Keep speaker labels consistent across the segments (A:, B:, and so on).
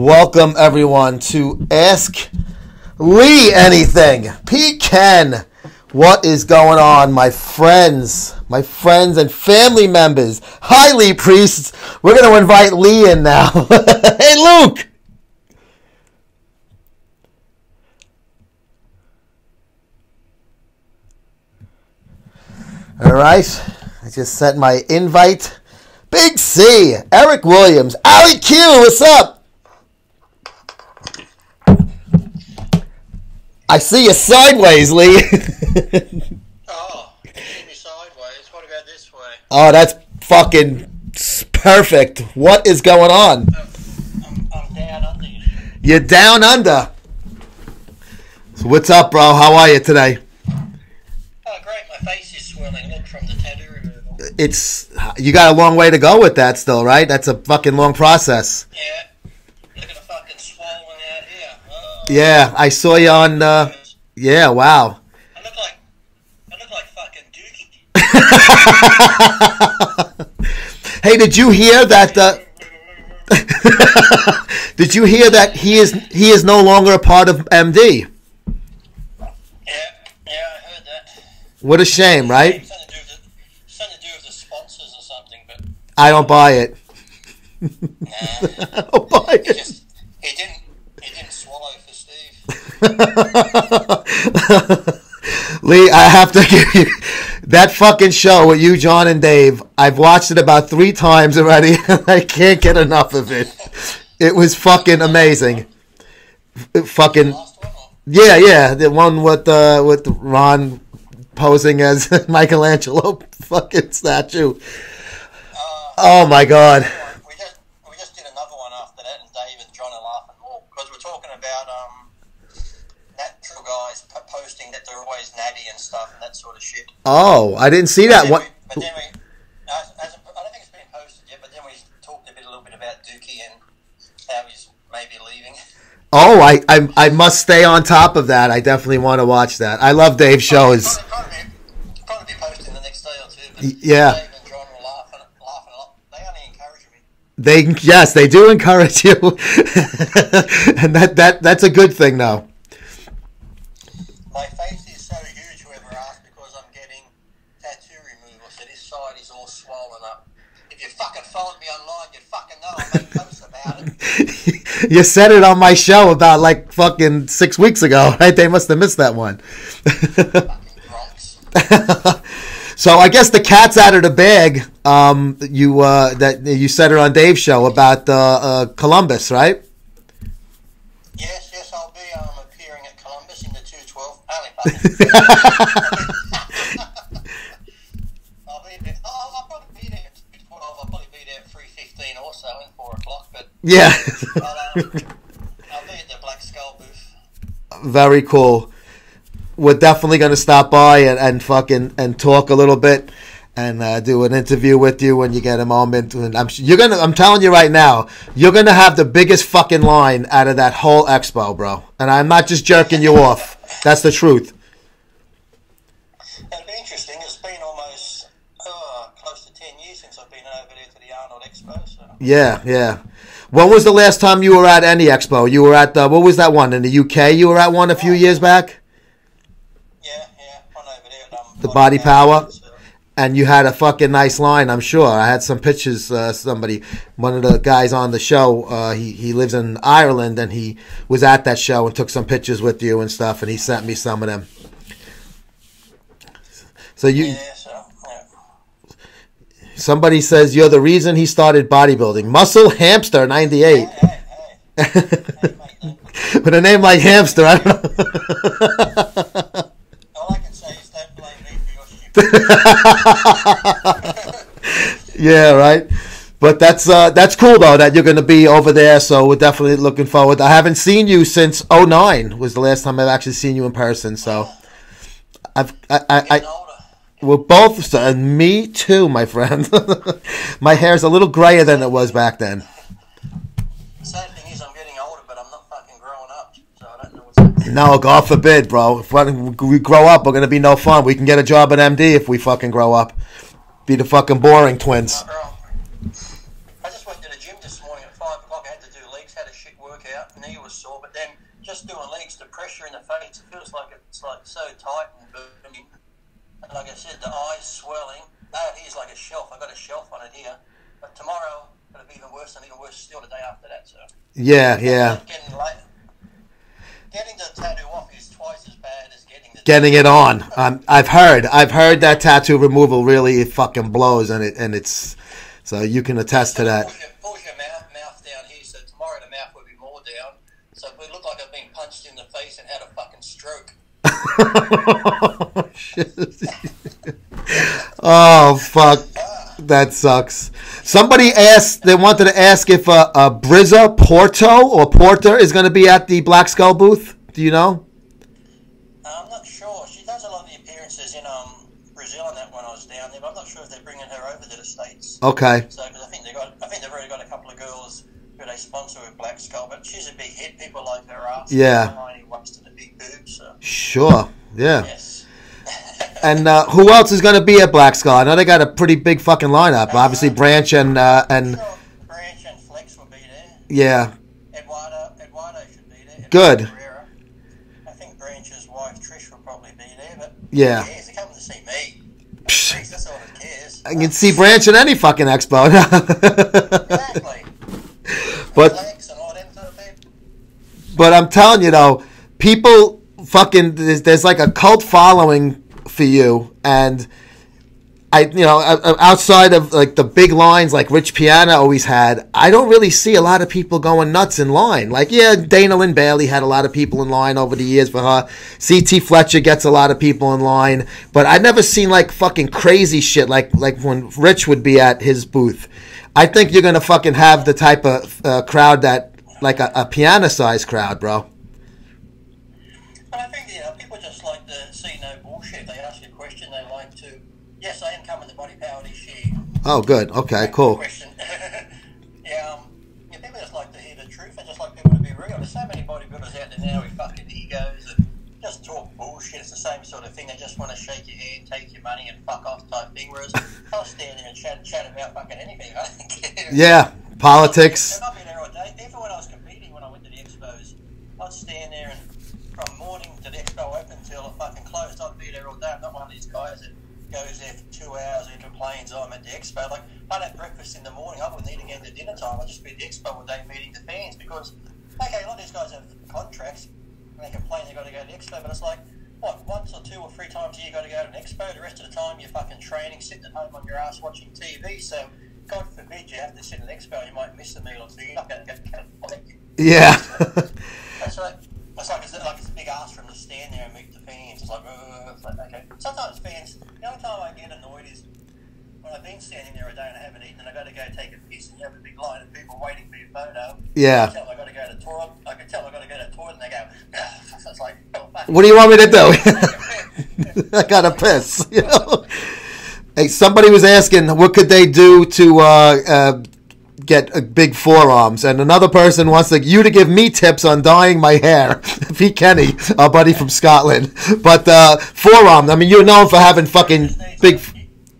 A: Welcome everyone to Ask Lee Anything. Pete Ken, what is going on, my friends and family members? Hi, Lee Priests. We're going to invite Lee in now. Hey, Luke. All right. I just sent my invite. Big C, Eric Williams, Ali Q, what's up? I see you sideways, Lee.
B: Oh, you see me sideways. What about this way?
A: Oh, that's fucking perfect. What is going on?
B: I'm down under you.
A: You're down under. So what's up, bro? How are you today?
B: Oh, great. My face is swelling. Look, from the tattoo removal.
A: You got a long way to go with that still, right? That's a fucking long process.
B: Yeah. Look at the fucking swollen out here. Oh.
A: Yeah, I saw you on, yeah, wow.
B: I look like fucking Dookie.
A: Hey, did you hear that, did you hear that he is no longer a part of MD?
B: Yeah, I heard that.
A: What a shame, right?
B: Something to do with the sponsors or something, but
A: I don't buy it.
B: nah.
A: I don't buy it.
B: He didn't swallow for Steve.
A: Lee, I have to give you that fucking show with you, John, and Dave. I've watched it about 3 times already. I can't get enough of it. It was fucking amazing. Fucking yeah, the one with Ron posing as Michelangelo fucking statue. Oh my god.
B: We just did another one after that, and Dave and John are laughing because we're talking about natural guys posting that they're always natty and stuff and that sort of shit.
A: Oh, I didn't see that one.
B: I don't think it's been posted yet, but then we talked a little bit about Dookie and how he's maybe leaving.
A: Oh, I must stay on top of that. I definitely want to watch that. I love Dave's shows.
B: Probably be posting the next day or two. But
A: yeah.
B: Dave and John were laughing a lot. They only encourage me.
A: Yes, they do encourage you, and that's a good thing, though.
B: My face is so huge. Whoever asked, because I'm getting tattoo removal, so this side is all swollen up. If you fucking followed me online, you'd fucking know I made posts about it.
A: You said it on my show about like fucking 6 weeks ago, right? They must have missed that one.
B: Fucking drunks.
A: So I guess the cat's out of the bag. You said it on Dave's show about Columbus, right?
B: Yes, I'll be appearing at Columbus in the 212. I'll probably be there at 212. I'll probably be there at 3:15 or so, and 4 o'clock. But
A: yeah,
B: I'll be at the Black Skull booth. Very
A: cool. We're definitely going to stop by and talk a little bit and do an interview with you when you get a moment. And I'm telling you right now, you're gonna have the biggest fucking line out of that whole expo, bro. And I'm not just jerking you off. That's the truth.
B: It'll be interesting. It's been almost close to 10 years since I've been over there to the Arnold Expo. So.
A: Yeah. When was the last time you were at any expo? You were at what was that one in the UK? You were at one a few years back.
B: Yeah, one over there.
A: The Body Power. And you had a fucking nice line, I'm sure. I had some pictures. One of the guys on the show, he lives in Ireland, and he was at that show and took some pictures with you and stuff, and he sent me some of them. So somebody says you're the reason he started bodybuilding. Muscle Hamster 98.
B: Hey,
A: With a name like Hamster, I don't know.
B: All I can say is don't blame me for your stupid.
A: Yeah, right. But that's cool though that you're going to be over there. So we're definitely looking forward. I haven't seen you since 2009 was the last time I've actually seen you in person. So we're both, and me too, my friend. My hair's a little grayer than it was back then.
B: The sad thing is I'm getting older, but I'm not fucking growing up, so I don't know what's happening.
A: No, God forbid, bro. If we grow up, we're going to be no fun. We can get a job at MD if we fucking grow up. Be the fucking boring twins.
B: I just went to the gym this morning at 5 o'clock. I had to do legs, had a shit workout. face. It feels like it's like so tight and burning. And like I said, the eyes swelling. Now here's like a shelf. I got a shelf on it here. But tomorrow it'll be even worse, and even worse still the day after that. So
A: yeah.
B: Getting late. Getting the tattoo off is twice as bad as
A: getting it on. I've heard that tattoo removal really fucking blows, and it's so you can attest to that.
B: Pulls your mouth down here, so tomorrow the mouth will be more down. So we look like I've been punched in the face and had a fucking stroke.
A: Oh fuck, that sucks. Somebody asked. They wanted to ask if Briza Porter is going to be at the Black Skull booth. Do you know?
B: I'm not sure. She does a lot of the appearances in Brazil and that when I was down there, but I'm not sure if they're bringing her over to the States.
A: Okay.
B: So, because I think they've already got a couple of girls who they sponsor with Black Skull, but she's a big hit. People like her ass.
A: Yeah.
B: Tiny waist and a big boob. So.
A: Sure. Yeah.
B: Yes.
A: And who else is going to be at Black Skull? I know they got a pretty big fucking lineup. Obviously, Branch and
B: sure Branch and Flex will be there.
A: Yeah.
B: Eduardo should be there.
A: Good.
B: I think Branch's wife Trish will probably be there, but
A: yeah.
B: Who cares? They're coming to see me. That's all that cares.
A: I can see Branch at any fucking expo.
B: Exactly.
A: But I'm telling you though, people fucking there's like a cult following for you, and outside of like the big lines like Rich Piana always had, I don't really see a lot of people going nuts in line. Like, yeah, Dana Lynn Bailey had a lot of people in line over the years for her. CT Fletcher gets a lot of people in line, but I've never seen like fucking crazy shit like when Rich would be at his booth. I think you're gonna fucking have the type of crowd that like a piano-sized crowd, bro.
B: But I think people just like to see no bullshit. They ask you a question, they like to. Yes, I am coming to Body Power this year.
A: Oh, good. Okay, cool.
B: Question. People just like to hear the truth and just like people to be real. There's so many bodybuilders out there now with fucking egos and just talk bullshit. It's the same sort of thing. They just want to shake your hand, take your money, and fuck off type thing. Whereas I'll stand there and chat about fucking anything. I don't care.
A: Yeah, politics.
B: I'll be there all day. Even when I was competing, when I went to the expos, I'd stand there and from morning to the expo open until it fucking closed, I'd be there all day. I'm not one of these guys that goes there for 2 hours and complains, I'm at the expo. Like, I'd have breakfast in the morning. I wouldn't eat again at dinner time. I'd just be at the expo all day meeting the fans because, okay, a lot of these guys have contracts and they complain they've got to go to the expo, but it's like, what, once or 2 or 3 times a year you got to go to an expo. The rest of the time you're fucking training, sitting at home on your ass watching TV. So, God forbid you have to sit at an expo and you might miss a meal or two. You're not going to get
A: yeah.
B: That's right. It's like it's a big ask for them to stand there and meet the fans. It's like okay. Sometimes fans, the only time I get annoyed is when I've been standing there a day and I haven't eaten and I got to go take a piss and you have a big line of people waiting for your photo.
A: Yeah.
B: I can tell I got to go to the toilet. I can tell I got to go to the toilet and they go, so it's like,
A: what do you want me to do? I got to piss. You know? Hey, somebody was asking what could they do to get big forearms, and another person wants you to give me tips on dyeing my hair. Pete Kenny, our buddy from Scotland. But forearms, I mean, you're known for having fucking big.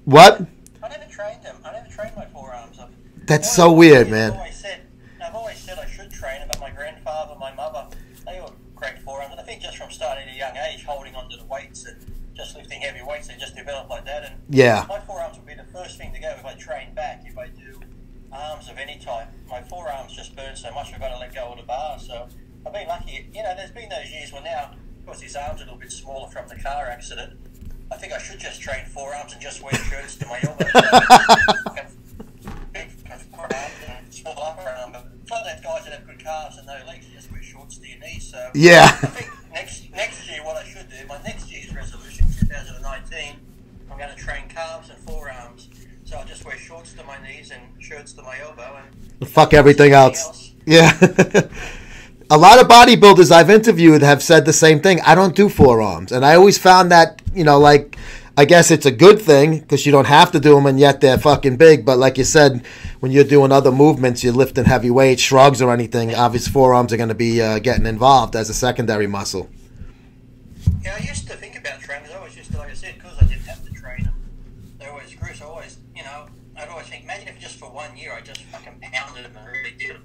A: What?
B: I never trained them. I never trained my forearms.
A: That's so weird, man.
B: I've always said I should train them, but my grandfather, my mother, they all cracked forearms. And I think just from starting at a young age, holding onto the weights and just lifting heavy weights, they just develop like that. And
A: yeah,
B: my forearms would be the first thing to go if I train back. If I do arms of any type, my forearms just burn so much I've got to let go of the bar. So I've been lucky. There's been those years when now, of course, his arms are a little bit smaller from the car accident. I think I should just train forearms and just wear shirts to my elbows. Big forearms and small upper arm. But it's like those guys that have good calves and no legs, you just wear shorts to your knees. So
A: yeah.
B: I think next year what I should do, my next year's resolution, 2019, I'm going to train calves and forearms. So I'll just wear shorts to my knees and shirts to my elbow and
A: fuck everything else. Yeah. A lot of bodybuilders I've interviewed have said the same thing. I don't do forearms. And I always found that, like, I guess it's a good thing because you don't have to do them and yet they're fucking big. But like you said, when you're doing other movements, you're lifting heavy weights, shrugs or anything, obviously forearms are going to be getting involved as a secondary muscle.
B: Yeah, I used to think about training. I always used to, like I said, because I didn't have to train them. They always grew. So I'd always think, imagine if just for 1 year I just fucking pounded them and really did them.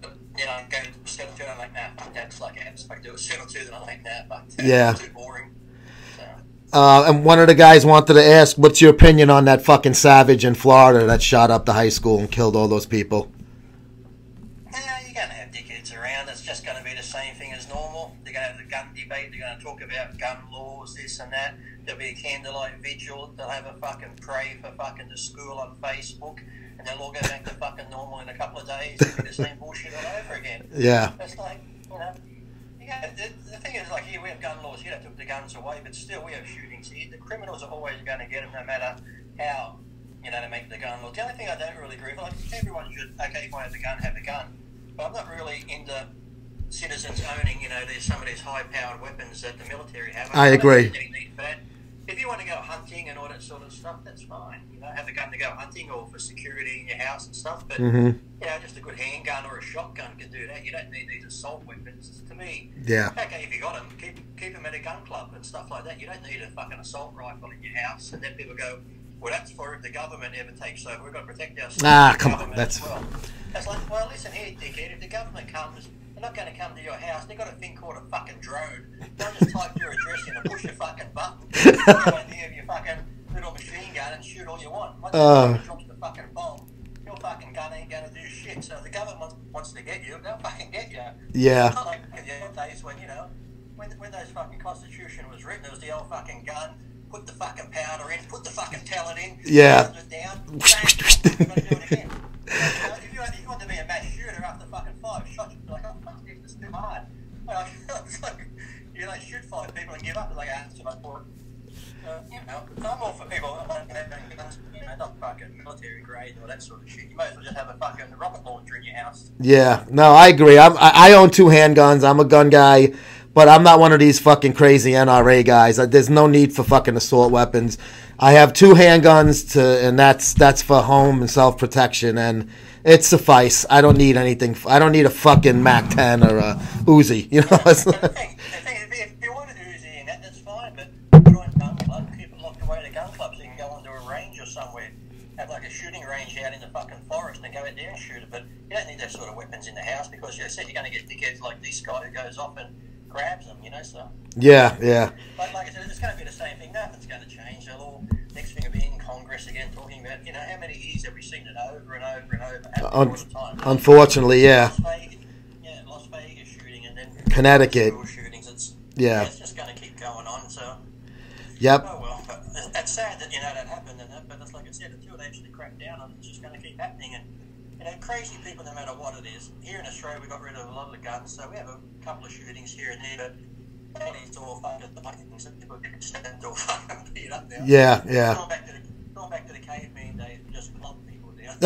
B: But, go to set or two, and I'm like, nah, fuck that. It's like I have to do a set or two, then I'm like, nah, fuck that.
A: Yeah.
B: It's too boring. So.
A: And one of the guys wanted to ask, what's your opinion on that fucking savage in Florida that shot up the high school and killed all those people?
B: You're going to have dickheads around. It's just going to be the same thing as normal. They're going to have the gun debate. They're going to talk about gun laws, this and that. There'll be a candlelight vigil. They'll have a fucking pray for fucking the school on Facebook. And they'll all go back to fucking normal in a couple of days. It'll be the same bullshit all over again.
A: Yeah.
B: It's like, the thing is, like, here we have gun laws. Here they took the guns away, but still we have shootings here. The criminals are always going to get them no matter how, they make the gun laws. The only thing I don't really agree with, like, everyone should, okay, if I have a gun, have a gun. But I'm not really into citizens owning, there's some of these high-powered weapons that the military have.
A: I agree.
B: If you want to go hunting and all that sort of stuff, that's fine. Have a gun to go hunting or for security in your house and stuff. But just a good handgun or a shotgun can do that. You don't need these assault weapons. To me, okay, if you got them, keep them at a gun club and stuff like that. You don't need a fucking assault rifle in your house. And then people go, well, that's for if the government ever takes over. We've got to protect ourselves.
A: Come on, that's.
B: Well. It's like, well, listen here, dickhead. If the government comes, they're not going to come to your house. They've got a thing called a fucking drone. They'll just type your address in and push a fucking button. You have your fucking little machine gun and shoot all you want. Once the government drops the fucking bomb, your fucking gun ain't going to do shit. So if the government wants to get you, they'll fucking get you.
A: Yeah.
B: It's not like in the old days when, when those fucking Constitution was written, it was the old fucking gun, put the fucking powder in, put the fucking pellet in,
A: yeah.
B: Down, bang, you're going to do it again. If you want to be a mass shooter after fucking 5 shots, you'd be like, oh, fuck, this is too hard. It's like, shoot 5 people and give up. It's like, it's too much for it. I'm all for people not fucking military grade or that sort of shit. You might as well just have a fucking rocket launcher in your house.
A: Yeah, no, I agree. I own 2 handguns. I'm a gun guy, but I'm not one of these fucking crazy NRA guys. There's no need for fucking assault weapons. I have 2 handguns and that's for home and self-protection, and it suffice. I don't need anything. I don't need a fucking MAC-10 or a Uzi.
B: The thing is, if you want an Uzi in that's fine, but join a gun club, keep it locked away at a gun club so you can go onto a range or somewhere, have like a shooting range out in the fucking forest and go out there and shoot it. But you don't need those sort of weapons in the house because you said you're going to get dickheads like this guy who goes off and grabs them, so.
A: Yeah.
B: But like I said, it's going to be the same thing. Nothing's going to change. They'll all, next thing will be in Congress again talking about, how many years have we seen it over and over and over all the time?
A: Unfortunately, yeah.
B: Las Vegas shooting and then
A: Connecticut.
B: Shootings. It's just going to keep going on, so.
A: Yep.
B: Oh well, but it's sad that, that happened and that, but it's like I said, until they actually crack down on it, it's just going to keep happening. And, crazy people, no matter what it is. Here in Australia, we got rid of a lot of the guns, so we have a couple of shootings here and there, but it's all fucking the things that people get stabbed or fucking beat up now.
A: Yeah.
B: Going back to the caveman days, just club people down.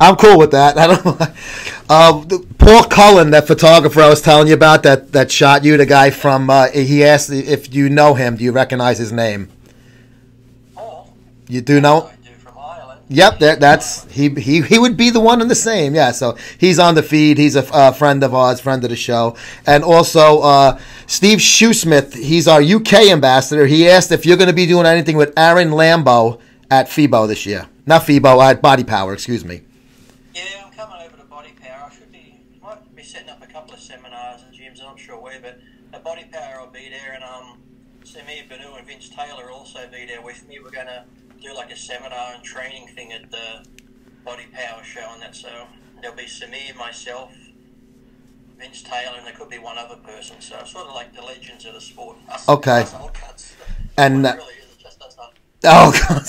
A: I'm cool with that. I don't. Paul Cullen, that photographer I was telling you about, that shot you, the guy from. He asked if you know him. Do you recognize his name?
B: Paul.
A: You do know. Yep, that's he would be the one and the same. Yeah, so he's on the feed. He's a friend of ours, friend of the show, and also Steve Shoesmith. He's our UK ambassador. He asked if you're going to be doing anything with Aaron Lambo at FIBO this year. Not FIBO, at Body Power. Excuse me.
B: Yeah, I'm coming over to Body Power. Might be setting up a couple of seminars and gyms. I'm not sure where, but at Body Power I'll be there, and Samir Banu and Vince Taylor will also be there with me. We're going to do like a seminar and training thing at the Body Power show and that, so there'll be Samir, myself, Vince Taylor, and there could be one other person, so sort of like the legends of the sport.
A: Okay.
B: Old cuts.
A: And
B: really is, just us not.
A: Oh, God.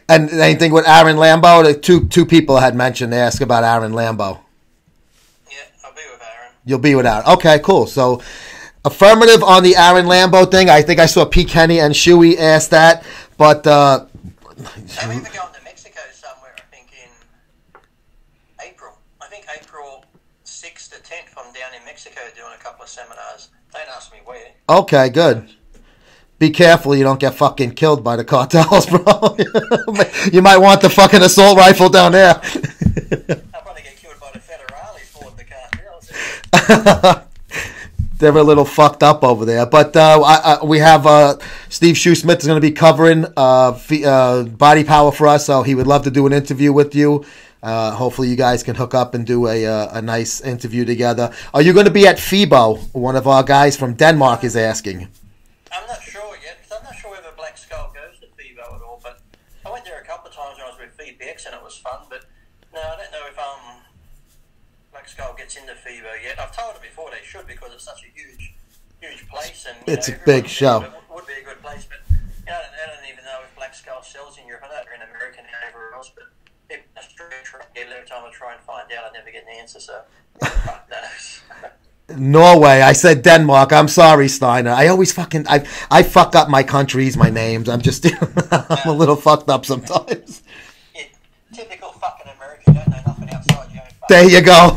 A: And anything with Aaron Lambo? The two people had mentioned, they asked about Aaron Lambo.
B: Yeah, I'll be with Aaron.
A: You'll be with Aaron. Okay, cool. So affirmative on the Aaron Lambo thing. I think I saw P. Kenny and Shuey ask that, but
B: I'm even going to Mexico somewhere, I think, in April. I think April 6th to 10th, I'm down in Mexico doing a couple of seminars. Don't ask me where.
A: Okay, good. Be careful you don't get fucking killed by the cartels, bro. You might want the fucking assault rifle down there.
B: I'll probably get killed by the federales for the cartels.
A: They're a little fucked up over there. But we have Steve Shoesmith is going to be covering Body Power for us, so he would love to do an interview with you. Hopefully you guys can hook up and do a nice interview together. Are you going to be at FIBO? One of our guys from Denmark is asking.
B: I'm not sure yet, because I'm not sure whether Black Skull goes to FIBO at all, but I went there a couple of times when I was with FBX and it was fun, but no, I don't know if Black Skull gets into FIBO yet. I've told them before they should, because it's such a huge place, and
A: it's a big show.
B: It would be a good place, but I don't even know if Black Skull sells in Europe. I know they're in America and everywhere else, but every time I try and find out, I never get an answer, so fuck knows.
A: Norway. I said Denmark. I'm sorry, Steiner. I always I fuck up my countries, my names. I'm just I'm a little fucked up sometimes.
B: Yeah, typical fucking American. Don't know nothing outside your own fucking.
A: There you go.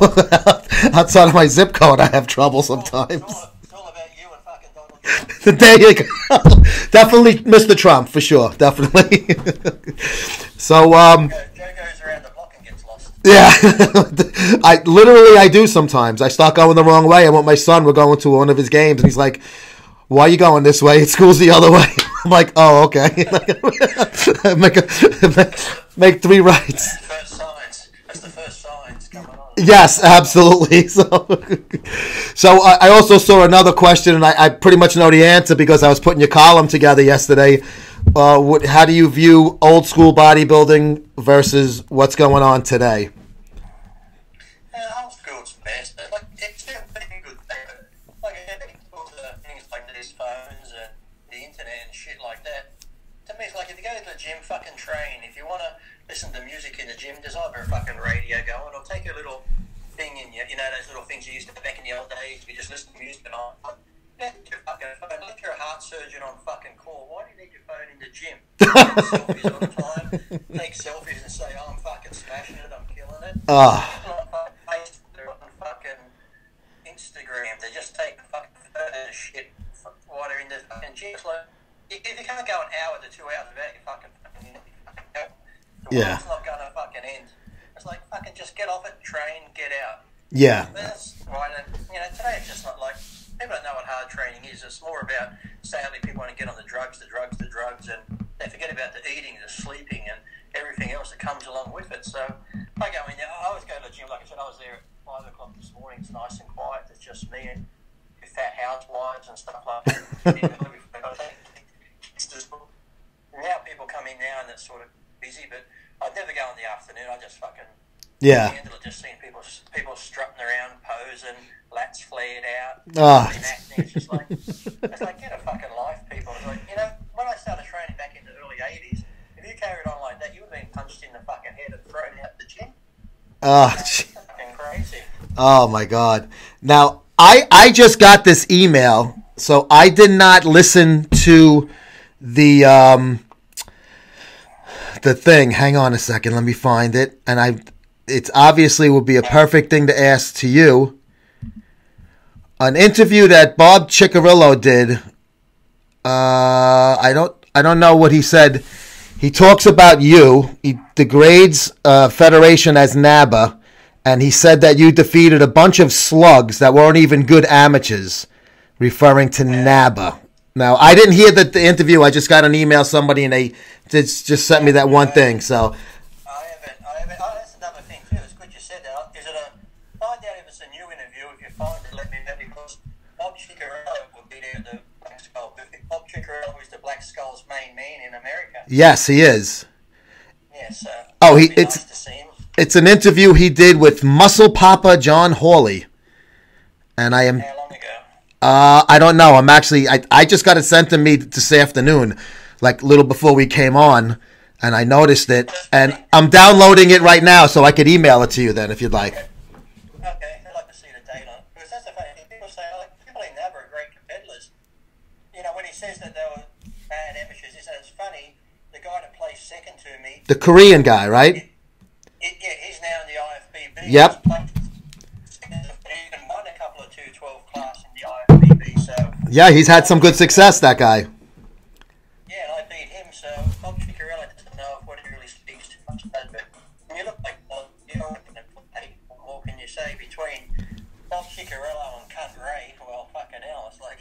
A: Outside of my zip code, I have trouble sometimes.
B: It's all about you and fucking Donald Trump.
A: There you go. Definitely Mr. Trump, for sure. Definitely. So,
B: Joe goes around the block and gets lost.
A: Yeah. I do sometimes. I start going the wrong way. I want my son, we're going to one of his games, and he's like, why are you going this way? School's the other way. I'm like, oh, okay. make 3 rights.
B: That's the first signs coming on.
A: Yes, absolutely. So I also saw another question, and I pretty much know the answer because I was putting your column together yesterday. How do you view old school bodybuilding versus what's going on today?
B: Old school's best. Like, it's still a good thing, but like I said, things like these phones and the internet and shit like that. To me, it's like if you go to the gym, fucking train. If you want to listen to music in the gym, there's either a fucking radio going, or take a little thing in you know those little things you used to back in the old days. You just listen to music and on. Let your fucking phone. Like you're a heart surgeon on fucking call. Why do you need your phone in the gym? Take selfies all the time. Take selfies and say, "Oh, I'm fucking smashing it. I'm killing it." They're on fucking Instagram. They just take fucking photos of shit while they're in the fucking gym. It's like, if you can't go an hour to 2 hours without your fucking help, the world's not gonna fucking end. It's like fucking just get off it, train, get out.
A: Yeah.
B: That's right. And today it's just not like. People don't know what hard training is. It's more about, sadly, people want to get on the drugs, and they forget about the eating, the sleeping, and everything else that comes along with it. So I go in there. I always go to the gym. Like I said, I was there at 5 o'clock this morning. It's nice and quiet. It's just me and fat housewives and stuff like that. Now people come in now and it's sort of busy, but I'd never go in the afternoon. I just fucking handle it. Just seeing people strutting around, posing, lats flared out. It's just like, get a fucking life, people. It's like, when I started training back in the early 80s, if you carried on like that, you would have been punched in the fucking head and thrown out the gym. It's fucking crazy.
A: Oh my God. Now, I just got this email, so I did not listen to the thing. Hang on a second, let me find it. And it obviously would be a perfect thing to ask to you. An interview that Bob Ciccarello did. I don't know what he said. He talks about you. He degrades Federation as NABA, and he said that you defeated a bunch of slugs that weren't even good amateurs, referring to NABA. Now, I didn't hear the interview. I just got an email, somebody, and they just sent me that one thing. So.
B: I haven't. Oh, that's another thing too. It's good you said that. Is it find out if it's a new interview. If you find it, let me know, because Bob Ciccarello will be there at the Black Skull. Bob Ciccarello is the Black Skull's main man in America.
A: Yes, he is.
B: Yes.
A: Nice to see him. It's an interview he did with Muscle Papa John Hawley, and I am.
B: How long ago?
A: I don't know. I'm actually. I just got it sent to me this afternoon, like a little before we came on, and I noticed it, and I'm downloading it right now, so I could email it to you then if you'd like.
B: Okay, I'd like to see the date on it, because that's the funny thing. People say, people in NABA are great competitors. When he says that they were bad amateurs, he says it's funny. The guy that plays second to me,
A: the Korean guy, right?
B: He's now in the IFBB.
A: Yep.
B: He even won a couple of 212 class in the IFBB. So
A: yeah, he's had some good success. That guy.
B: Yeah, and I beat him. So Bob Ciccarello doesn't know what he really speaks too much about. But when you look like Bob, what more can you say between Bob Ciccarello and Cunt Ray? Well, fucking hell, it's like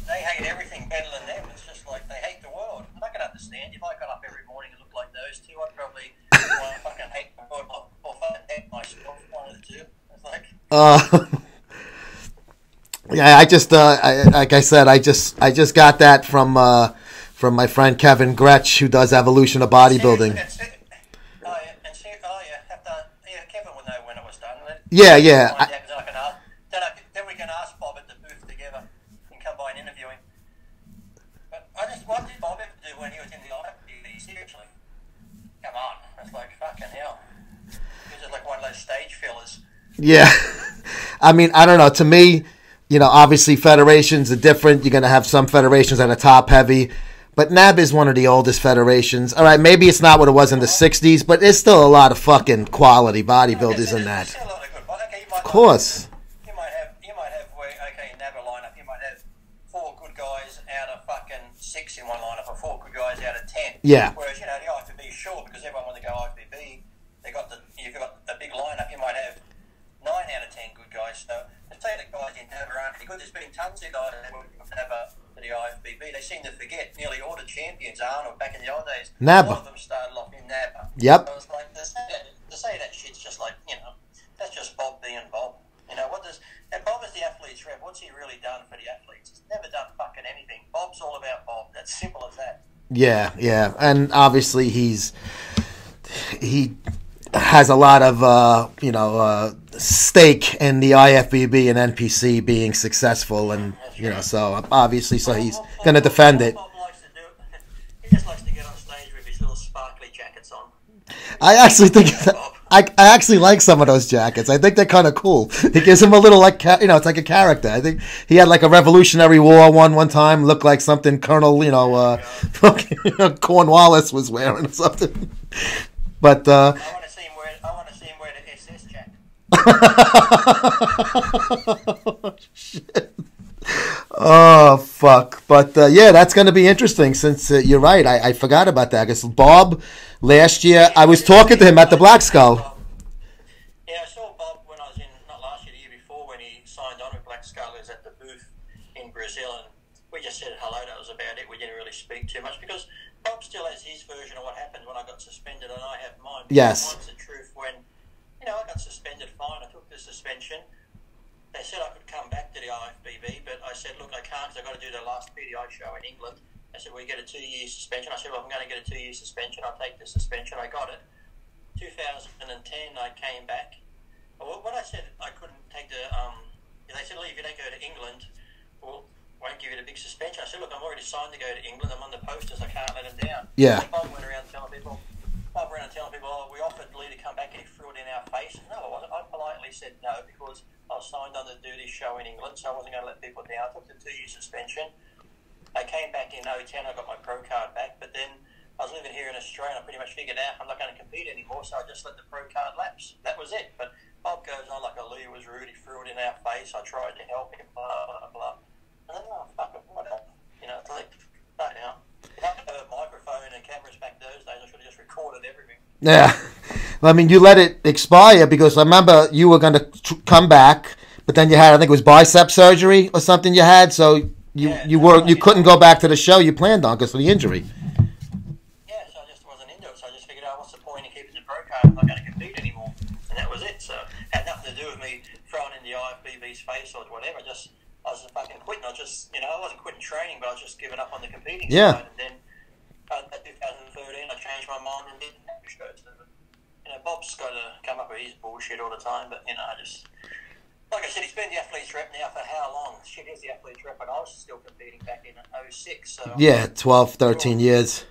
B: they hate everything better than them. It's just like they hate the world. I can understand if I got up every morning and looked like those two, I'd
A: Uh, yeah, I just like I said, I just got that from my friend Kevin Gretsch, who does Evolution of Bodybuilding.
B: Kevin will know when it was done.
A: Yeah, yeah.
B: Then we can ask Bob at the booth together and come by and interview him. But what did Bob ever do when he was in the IFBB? Seriously, come on, that's like fucking hell. He was just like one of those stage fillers.
A: Yeah, I mean, I don't know. To me, you know, obviously federations are different. You're gonna have some federations that are top heavy. But NAB is one of the oldest federations. All right, maybe it's not what it was in the 60s, but there's still a lot of fucking quality bodybuilders in that. Of course.
B: You might have NAB lineup, you might have 4 good guys out of fucking 6 in one lineup, or 4 good guys out of 10.
A: Yeah.
B: Whereas, you know, the IFBB is short because everyone wanted to go IFBB. You've got a big lineup, you might have 9 out of 10 good guys. So, to tell you the guys in NAB aren't any good. There's been tons of guys that would have to the IFBB. They seem to forget nearly all the champions, Arnold, back in the old days.
A: NAB.
B: All of them started off in NAB.
A: Yep.
B: So it's like, to say that shit's just like, you know, that's just Bob being Bob. You know, and Bob is the athlete's rep. What's he really done for the athletes? He's never done fucking anything. Bob's all about Bob. That's simple as that.
A: Yeah, yeah. And obviously he has a lot of, stake in the IFBB and NPC being successful. And, you know, so obviously, so he's going to defend it.
B: Bob likes to do it. He just likes to get on stage with his little sparkly jackets on.
A: I actually think I actually like some of those jackets. I think they're kind of cool. It gives him a little it's like a character. I think he had like a Revolutionary War one time, looked like something Colonel, Cornwallis was wearing or something. But
B: I want to see him wear the SS jacket.
A: Shit. Oh fuck! But yeah, that's going to be interesting. Since you're right, I forgot about that. Because Bob last year, I was talking to him at the Black Skull.
B: Yeah, I saw Bob when I was not last year, the year before, when he signed on with Black Skull. He was at the booth in Brazil, and we just said hello. That was about it. We didn't really speak too much because Bob still has his version of what happened when I got suspended, and I have mine.
A: Yes.
B: Mine's the truth. When I got suspended, fine. I took the suspension. They said I could come back to the IFBB, but I said, look, I can't because I've got to do the last PDI show in England. They said, well, you get a 2-year suspension. I said, well, I'm going to get a 2-year suspension. I'll take the suspension. I got it. 2010, I came back. Well, when I said I couldn't take the, they said, look, if you don't go to England, well, won't give you the big suspension. I said, look, I'm already signed to go to England. I'm on the posters. I can't let them down.
A: Yeah.
B: So Bob went around telling people, oh, we offered Lee to come back and he threw it in our face. No, I wasn't. I politely said no because I was signed on to do this show in England, so I wasn't going to let people down. I took the 2-year suspension. I came back in 2010. I got my pro card back, but then I was living here in Australia. I pretty much figured out I'm not going to compete anymore, so I just let the pro card lapse. That was it. But Bob goes on like, Lee was rude. He threw it in our face. I tried to help him, blah, blah, blah. And then, fuck it, whatever. You know, it's like, right now. If I had a microphone and cameras back those days, I should have just recorded everything.
A: Yeah. I mean, you let it expire because I remember you were going to come back, but then you had, I think it was bicep surgery or something you had, so you couldn't go back to the show you planned on because of the injury.
B: Yeah, so I just wasn't into it, so I just figured out what's the point in keeping the pro card if I'm not going to compete anymore, and that was it. So it had nothing to do with me throwing in the IFBB's face or whatever. I was just fucking quitting. I wasn't quitting training, but I was just giving up on the competing side. And then in 2013, I changed my mind and did shows. Bob's got to come up with his bullshit all the time, but I just, like I said, he's been the athlete's rep now for how long? Shit, he's the athlete's rep, and I was still competing back in 2006. So
A: yeah, 12, 13 years.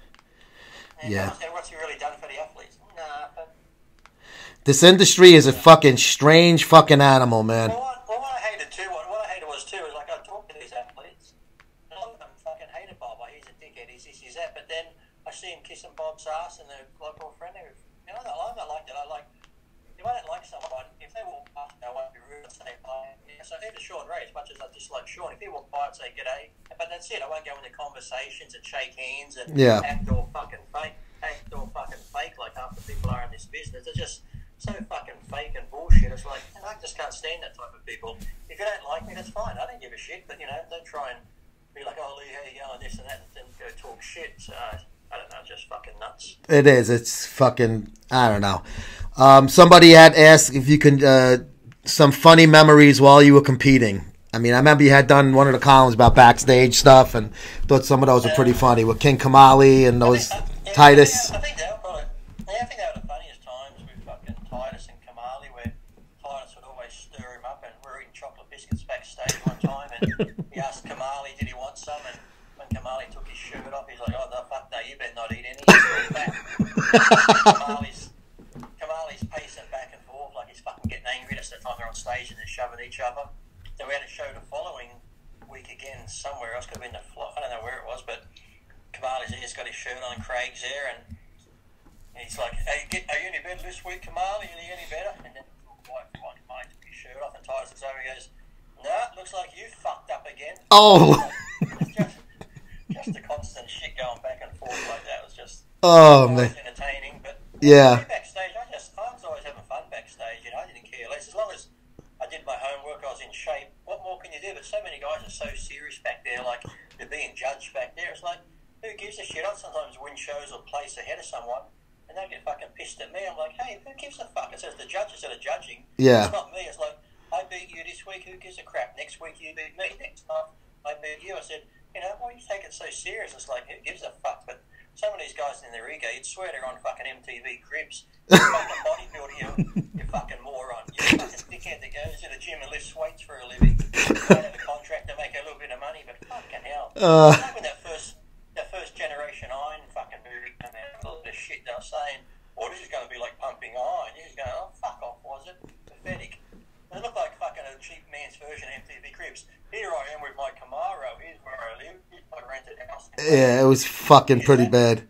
B: Yeah. What's he really done for the athletes? Nah.
A: This industry is a fucking strange fucking animal, man.
B: Well, what I hated too, what I hated was like I talked to these athletes, and a lot of them fucking hated Bob. Like, he's a dickhead, he's this, he's that. But then I see him kissing Bob's ass and their local friend. I don't like that. If I don't like someone, if they walk past me, I won't be rude and say hi. Yeah, so even Sean Ray, as much as I dislike Sean, if he walked by and say g'day, but that's it. I won't go into conversations and shake hands and act all fucking fake like half the people are in this business. They're just so fucking fake and bullshit. It's like, I just can't stand that type of people. If you don't like me, that's fine. I don't give a shit, but don't try and be like, oh, Lee, how you going, this and that, and then go talk shit. So I don't know, just fucking nuts.
A: It is. It's fucking, I don't know. Somebody had asked if you can some funny memories while you were competing? I mean, I remember you had done one of the columns about backstage stuff, and thought some of those were pretty funny with King Kamali and those Titus.
B: I think they were probably. I think they were the funniest times with fucking Titus and Kamali, where Titus would always stir him up, and we were eating chocolate biscuits backstage one time, and he asked Kamali, did he want some? And when Kamali took his shirt off, he's like, oh, no, fuck no, you better not eat any. He's back. Kamali's pacing back and forth like he's fucking getting angry. That's the time they're on stage and they're shoving each other. So we had a show the following week again somewhere else. Could have been I don't know where it was, but Kamali's here's got his shirt on, Craig's there, and he's like, hey, are you any better this week, Kamali? Are you any better? And then Kamali took his shirt off, and Titus is over and goes, no, looks like you fucked up again.
A: Oh.
B: Just the constant shit going back and forth like that was just
A: man.
B: Entertaining. But
A: yeah.
B: Backstage, I was always having fun backstage. You know, I didn't care less as long as I did my homework. I was in shape. What more can you do? But so many guys are so serious back there, like they're being judged back there. It's like, who gives a shit? I sometimes win shows or place ahead of someone, and they get fucking pissed at me. I'm like, hey, who gives a fuck? It says the judges that are judging.
A: Yeah.
B: It's not me. It's like, I beat you this week. Who gives a crap? Next week you beat me. Next time I beat you. I said, you know, why do you take it so serious? It's like, who gives a fuck? But some of these guys in their ego, you'd swear they're on fucking MTV Cribs. You're fucking bodybuilder, you fucking moron. You're a fucking dickhead that goes to the gym and lifts weights for a living. You might have a contract to make a little bit of money, but fucking hell. When that first generation iron fucking movie came out, all the shit they were saying, oh, this is going to be like pumping iron. You're just going, oh, fuck off, was it? Pathetic. It looked like fucking a cheap man's version of MTV Cribs. Here I am with my Camaro. Here's where I live. Here's my rented house.
A: Yeah, it was fucking pretty bad.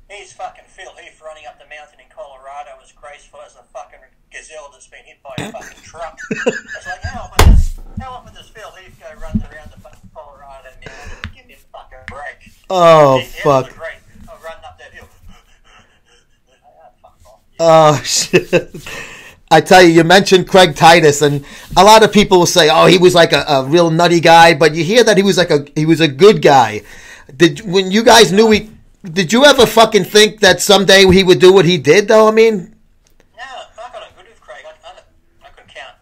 B: Here's fucking Phil Heath running up the mountain in Colorado as graceful as a fucking gazelle that's been hit by a fucking truck. It's like, how often does Phil Heath go running around the fucking Colorado mountain? Give him a fucking break.
A: Oh, fuck.
B: Great. I'm running up that hill. Fuck off.
A: Oh, shit. I tell you, you mentioned Craig Titus, and a lot of people will say, "Oh, he was like a real nutty guy," but you hear that he was a good guy. When you guys knew did you ever fucking think that someday he would do what he did? Though, I mean,
B: no, I got on good with Craig. I could count,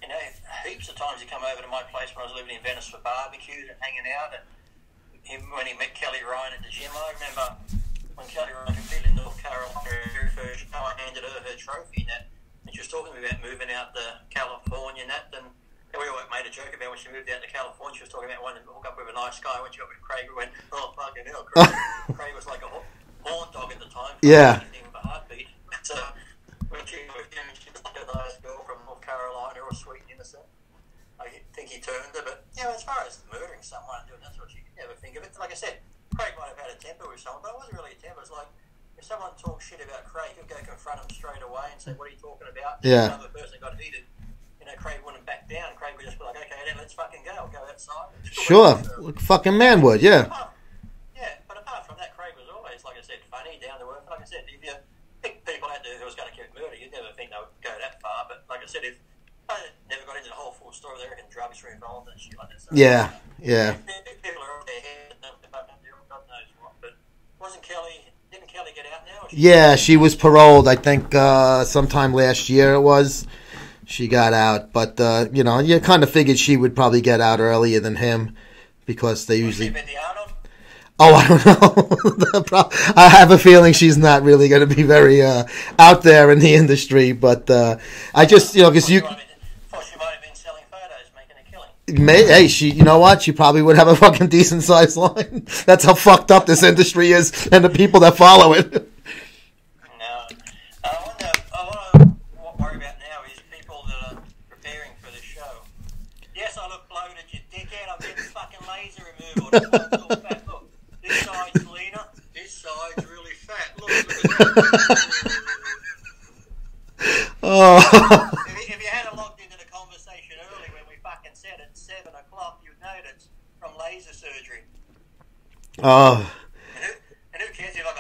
B: you know, heaps of times he come over to my place when I was living in Venice for barbecues and hanging out, and when he met Kelly Ryan at the gym. I remember when Kelly Ryan competed in North Carolina, her very first show, I handed her trophy and that. She was talking to me about moving out to California and that, and we all made a joke about when she moved out to California. She was talking about wanting to hook up with a nice guy. When she got with Craig, we went, oh, fucking hell, Craig. Craig was like a horn dog at the time.
A: Yeah.
B: Anything but heartbeat. So when she got with him, she was like a nice girl from North Carolina, all sweet and innocent. I think he turned her, but, you know, as far as murdering someone and doing that sort of shit, you never think of it. Like I said, Craig might have had a temper with someone, but it wasn't really a temper. It's like, if someone talks shit about Craig, he'll go confront him straight away and say, what are you talking about?
A: Yeah.
B: If another person got heated, you know, Craig wouldn't back down. Craig would just be like, okay, then let's fucking go. I'll go outside.
A: Sure. Like fucking man would, yeah.
B: Yeah, but apart from that, Craig was always, like I said, funny, down to earth. Like I said, if you pick people out there who was going to commit murder, you'd never think they would go that far. But like I said, if I never got into the whole full story, they reckon drugs were involved and shit like that. So,
A: yeah.
B: people are on their head and they fucking do God knows what. But didn't Kelly get out now?
A: Yeah, she was paroled, I think, sometime last year it was. She got out. But, you know, you kind of figured she would probably get out earlier than him because they usually... Oh, I don't know. I have a feeling she's not really going to be very out there in the industry. But I just, you know, because you...
B: Thought she might have been selling photos, making a killing.
A: Hey, you know what? She probably would have a fucking decent sized line. That's how fucked up this industry is and the people that follow it.
B: No. What I worry about now is people that are preparing for the show. Yes, I look bloated, you dickhead. I'm getting fucking laser removal. It's all fat. Look, this side's leaner. This side's really fat. Look at that.
A: Oh.
B: If you had logged into the conversation early when we fucking said at 7 o'clock, you'd know it's from laser surgery.
A: Oh.
B: And who cares if I'm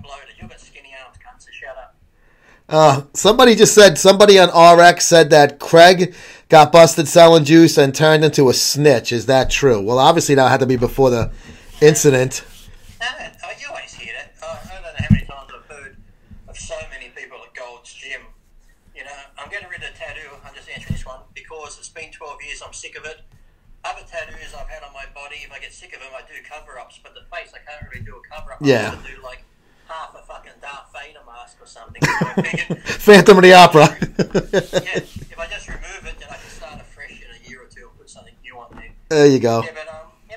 B: bloated? You've got skinny arms, cunt, so shut up.
A: Somebody on RX said that Craig got busted selling juice and turned into a snitch. Is that true? Well, obviously that had to be before the incident.
B: You always hear that. I don't know how many times I've heard of so many people at Gold's Gym. You know, I'm getting rid of the tattoo. I'm just answering this one because it's been 12 years. I'm sick of it. Other tattoos I've had on my body, if I get sick of them, I do cover-ups. But the face, I can't really do a cover-up.
A: Yeah.
B: I have to do like half a fucking Darth Vader mask or something.
A: Phantom of the Opera.
B: Yeah, if I just remove it, then I can start afresh in a year or two and put something new on there.
A: There you go.
B: Yeah,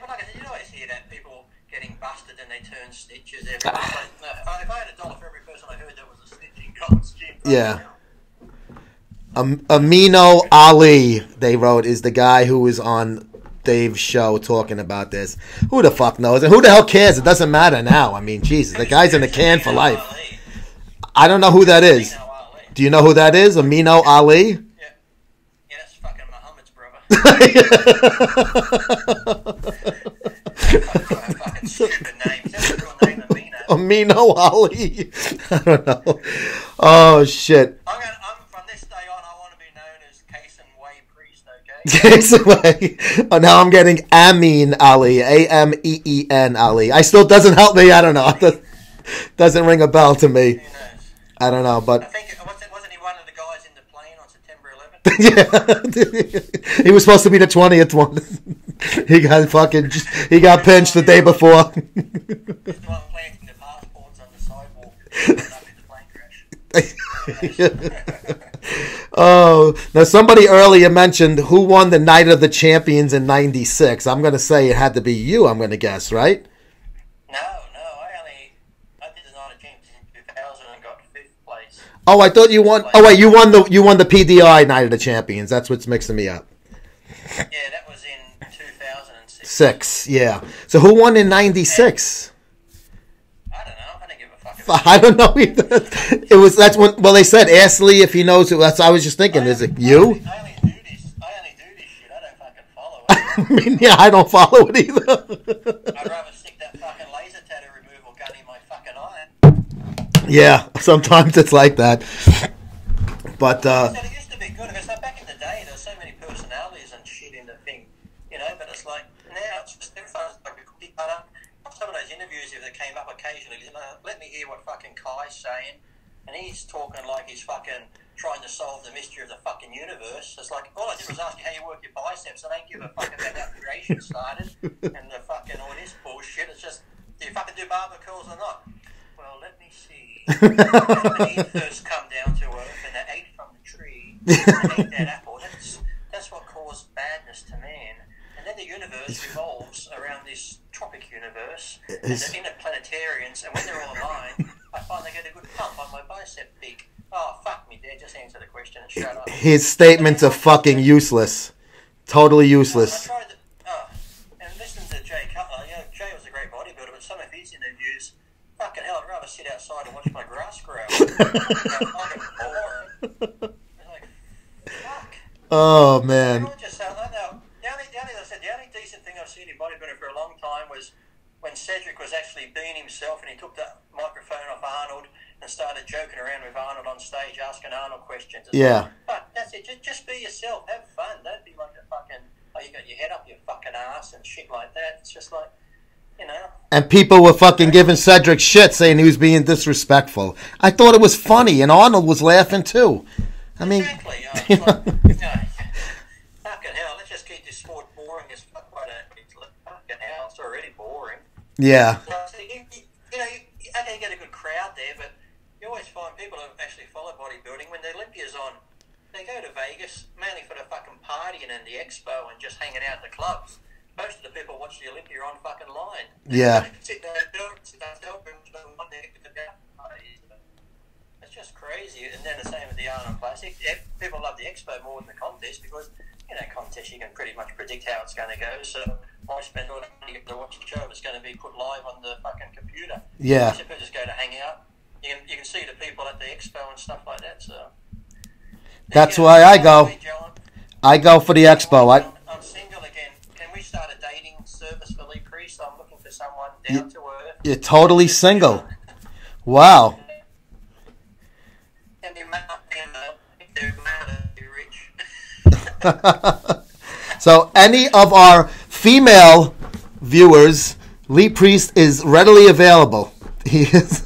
B: but like I said, you always hear that people getting busted and they turn snitches. If I had $1 for every person I heard that was a snitching Gold's Gym.
A: Yeah. Amino Ali, they wrote, is the guy who was on Dave's show talking about this. Who the fuck knows? And who the hell cares? It doesn't matter now. I mean, Jesus, the guy's in the can for life. I don't know who that is. Do you know who that is? Amino Ali?
B: Yeah, that's fucking Muhammad's brother. Fucking stupid name. That's a real name,
A: Amino Ali. I don't know. Oh, shit.
B: From this day on, I want to be known as Case and Way Priest, okay?
A: Case and Way. Oh, now I'm getting Amin Ali. Ameen Ali. I still doesn't help me. I don't know. Doesn't ring a bell to me.
B: Who knows?
A: I don't know, but...
B: I think, wasn't he one of the guys in the plane on September 11th?
A: Yeah. He was supposed to be the 20th one. He got pinched the day before.
B: He's the one planting the passports on the sidewalk after the plane crash.
A: Oh, now somebody earlier mentioned who won the Night of the Champions in '96. I'm going to say it had to be you, I'm going to guess, right?
B: No, I did the Night of Champions in 2000 and got 5th place.
A: Oh, I thought you won. Oh, wait, you won the PDI Night of the Champions. That's what's mixing me up.
B: Yeah, that was in 2006.
A: 6, yeah. So who won in '96?
B: I don't know. I didn't give a fuck about
A: I don't know either. That's when. Well, they said ask Lee if he knows who. That's. I was just thinking. Is it you?
B: I only do this shit. I don't fucking follow it.
A: I mean, yeah, I don't follow it either.
B: I'd rather stick that fucking laser tattoo removal gun in my fucking eye.
A: Yeah, sometimes it's like that. But
B: it used to be good because back in the day there were so many personalities and shit in the thing, but it's like now it's just everyone's like a cookie cutter. Some of those interviews if they came up occasionally, let me hear what fucking Kai's saying, and he's talking like he's fucking trying to solve the mystery of the fucking universe. It's like all I did was ask you how you work your biceps, and they give a fuck about how creation started and the fucking all this bullshit. It's just do you fucking do barber curls or not? Well, let me see. When Eve first come down to earth and they ate from the tree and ate that apple, that's what caused badness to man. And then the universe revolves around this tropic universe and the interplanetarians, and when they're all aligned, I finally get a good pump on my bicep peak. Oh, fuck me, Dad. Just answer the question and shut up.
A: His statements are fucking useless. Totally useless.
B: I tried and listen to Jay Cutler. Jay was a great bodybuilder, but some of his interviews, fucking hell, I'd rather sit outside and watch my grass grow. Fucking boring. It's like, fuck.
A: Oh, man.
B: The only decent thing I've seen in bodybuilding for a long time was when Cedric was actually being himself and he took the microphone off Arnold and started joking around with Arnold on stage, asking Arnold questions.
A: Yeah.
B: But that's it. Just be yourself. Have fun. Don't be like a fucking, you got your head up your fucking ass and shit like that. It's just like,
A: And people were fucking giving Cedric shit, saying he was being disrespectful. I thought it was funny, and Arnold was laughing too. I mean,
B: exactly. Fucking hell, let's just keep this sport boring as fuck. Fucking hell, it's already boring.
A: Yeah.
B: So you get a good crowd there, but you always find people who actually follow bodybuilding when the Olympia's on. They go to Vegas mainly for the fucking partying and the Expo and just hanging out at the clubs. Most of the people watch the Olympia on fucking line.
A: Yeah.
B: It's just crazy. And then the same with the Arnold Classic. People love the Expo more than the contest because, contest you can pretty much predict how it's going to go. So I spend all the money to watch the show. It's going to be put live on the fucking computer.
A: Yeah.
B: People just go to hang out. You can see the people at the Expo and stuff like that. So
A: that's why I go. I go for the Expo.
B: I'm single again. Can we start a dating service for Lee Priest? I'm looking for someone down to earth.
A: You're totally single. Wow. So any of our female viewers, Lee Priest is readily available. He's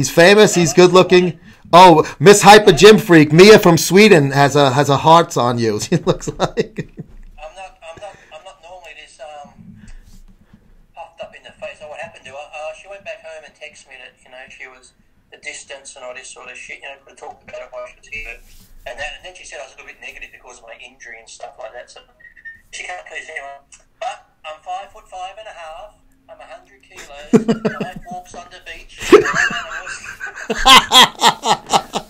A: famous. He's good looking. Oh, Miss Hyper Gym Freak, Mia from Sweden has a heart on you. She looks like.
B: I'm not normally this puffed up in the face. So what happened to her? She went back home and texted me that she was the distance and all this sort of shit. Could have talked about it while she was here, and then she said I was a little bit negative because of my injury and stuff like that. So she can't please anyone. But I'm 5'5.5". I'm 100 kilos. I have walks on the beach. I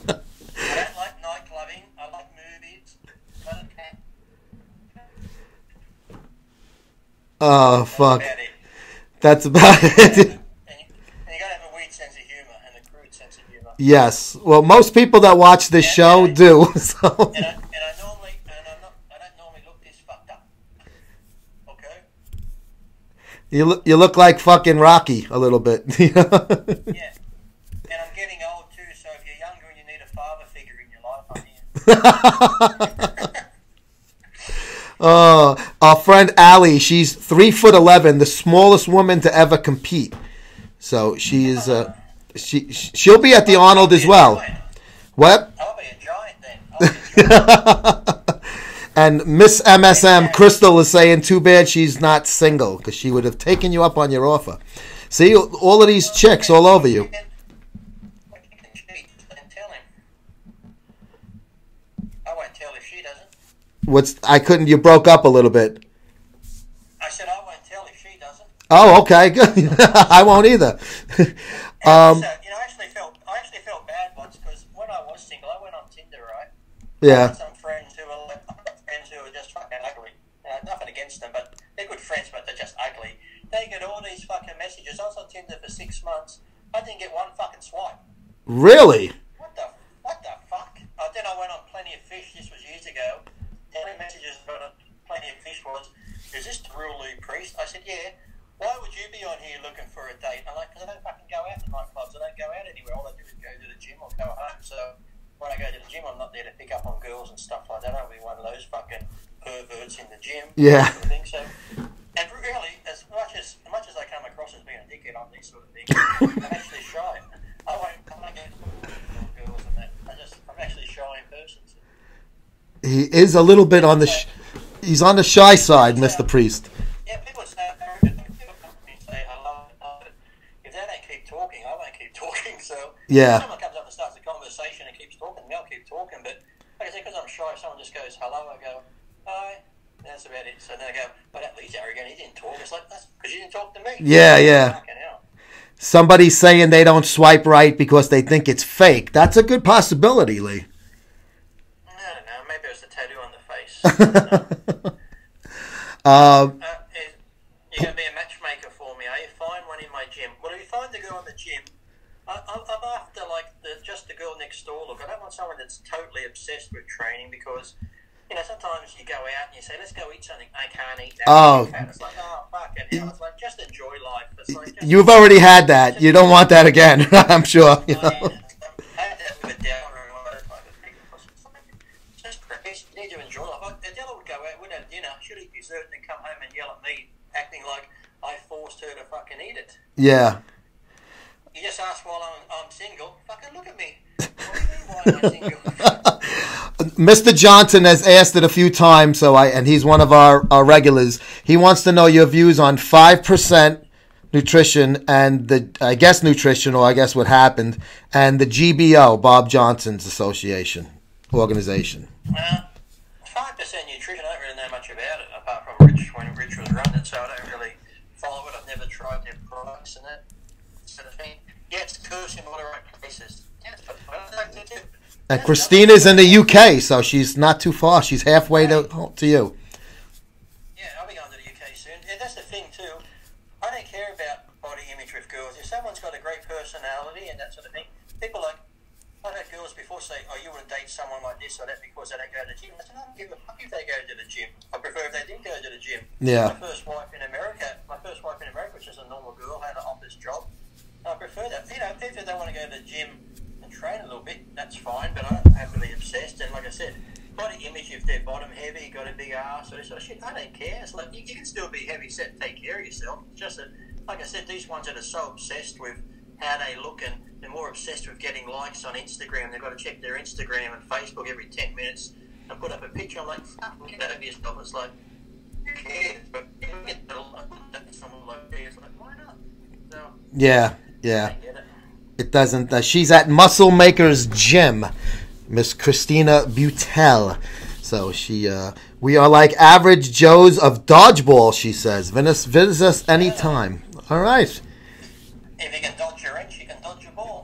B: don't like night clubbing. I like movies.
A: Oh, fuck.
B: That's about
A: That's about it.
B: And you gotta have a weird sense of humor and a crude sense of humor.
A: Yes. Well, most people that watch this show do. So.
B: I don't normally look this fucked up. Okay.
A: You look like fucking Rocky a little bit.
B: Yeah. And I'm getting old too, so if you're younger and you need a father figure in your life, I'm here.
A: Our friend Allie, she's 3'11", the smallest woman to ever compete. So she is she'll be at the Arnold as well. What?
B: I'll be a giant then.
A: And Miss MSM Crystal is saying too bad she's not single because she would have taken you up on your offer. See, all of these chicks all over you.
B: I won't tell if she doesn't.
A: You broke up a little bit.
B: I said I won't tell if she doesn't.
A: Oh, okay, good. I won't either.
B: I actually felt bad once because when I was single, I went on Tinder, right?
A: Yeah.
B: I had some friends who were just fucking ugly. Nothing against them, but they're good friends, but they're just ugly. They get all these fucking messages. I was on Tinder for 6 months. I didn't get one fucking swipe.
A: Really?
B: What the fuck? Then I went on Plenty of Fish. This was years ago. The only messages on Plenty of Fish was, "Is this the real Lou Priest?" I said, "Yeah." "Why would you be on here looking for a date?" I'm like, "Because I don't fucking go out to nightclubs. I don't go out anywhere. All I do is go to the gym or go home. So when I go to the gym, I'm not there to pick up on girls and stuff like that. I'll be one of those fucking perverts in the gym."
A: Yeah.
B: Sort of thing. So, and really, as much as I come across as being a dickhead on these sort of things, I'm actually shy. I won't get girls and that. I'm actually shy in person. So.
A: He is a little bit on the. He's on the shy side, Mr. Priest.
B: Yeah, people say hello. If they don't keep talking, I won't keep talking. So
A: Yeah.
B: if someone comes up and starts a conversation and keeps talking, I'll keep talking. But like I said, because I'm shy, if someone just goes hello, I go hi. That's about it. So then I go, but at least arrogant, he didn't talk. It's like, that's because you didn't talk to me.
A: Yeah, yeah.
B: Fucking hell.
A: Somebody's saying they don't swipe right because they think it's fake. That's a good possibility, Lee.
B: I don't know. Maybe it was the tattoo on the face. You're going to be a matchmaker for me, are you? Find one in my gym. Well, if you find the girl in the gym, I'm after like just the girl next door look. I don't want someone that's totally obsessed with training because, sometimes you go out and you say, "Let's go eat something." "I can't eat that."
A: Oh.
B: It's like, oh, fucking hell. It's like, just enjoy life. It's like,
A: You've already had that. You don't want that again, I'm sure.
B: I had that with Adela and all that type of thing. Just crazy. You need to enjoy life. Adela would go out, we'd have dinner, she'd eat dessert and then come home and yell at me, acting like I forced her to fucking eat it.
A: Yeah.
B: You just ask while I'm single, fucking look at me. What do you mean, why am I single?
A: Mr. Johnson has asked it a few times, and he's one of our regulars. He wants to know your views on 5% nutrition and nutrition, or I guess what happened, and the GBO, Bob Johnson's organization.
B: 5% nutrition, I don't really know much about it, apart from Rich, when Rich was running it, so I don't really follow it. I've never tried their products and that sort of thing. Yeah, it's good in moderate cases. Yes, but I don't know.
A: And Christina's in the UK, so she's not too far. She's halfway to you.
B: Yeah, I'll be going to the UK soon. And that's the thing, too. I don't care about body image with girls. If someone's got a great personality and that sort of thing, people like, I've had girls before say, "Oh, you wouldn't date someone like this or that because they don't go to the gym." I said, "I don't give a fuck if they go to the gym. I prefer if they didn't go to the gym."
A: Yeah.
B: My first wife in America, which is a normal girl, had an office job. I prefer that. If they want to go to the gym and train a little bit, that's fine, but I don't have to be obsessed. And like I said, body image, if they're bottom heavy, got a big ass or this sort of shit, I don't care. It's like, you can still be heavy set and take care of yourself. It's just that, like I said, these ones that are so obsessed with how they look and they're more obsessed with getting likes on Instagram. They've got to check their Instagram and Facebook every 10 minutes and put up a picture. I'm like, fuck, get over yourself. It's like, who cares? But you get someone like me, it's like, why not? So,
A: Yeah.
B: I get it.
A: It doesn't. She's at Muscle Makers Gym, Miss Christina Butel. So we are like average Joes of dodgeball, she says. Visit us anytime. All right.
B: If you can dodge your inch, you can dodge your ball.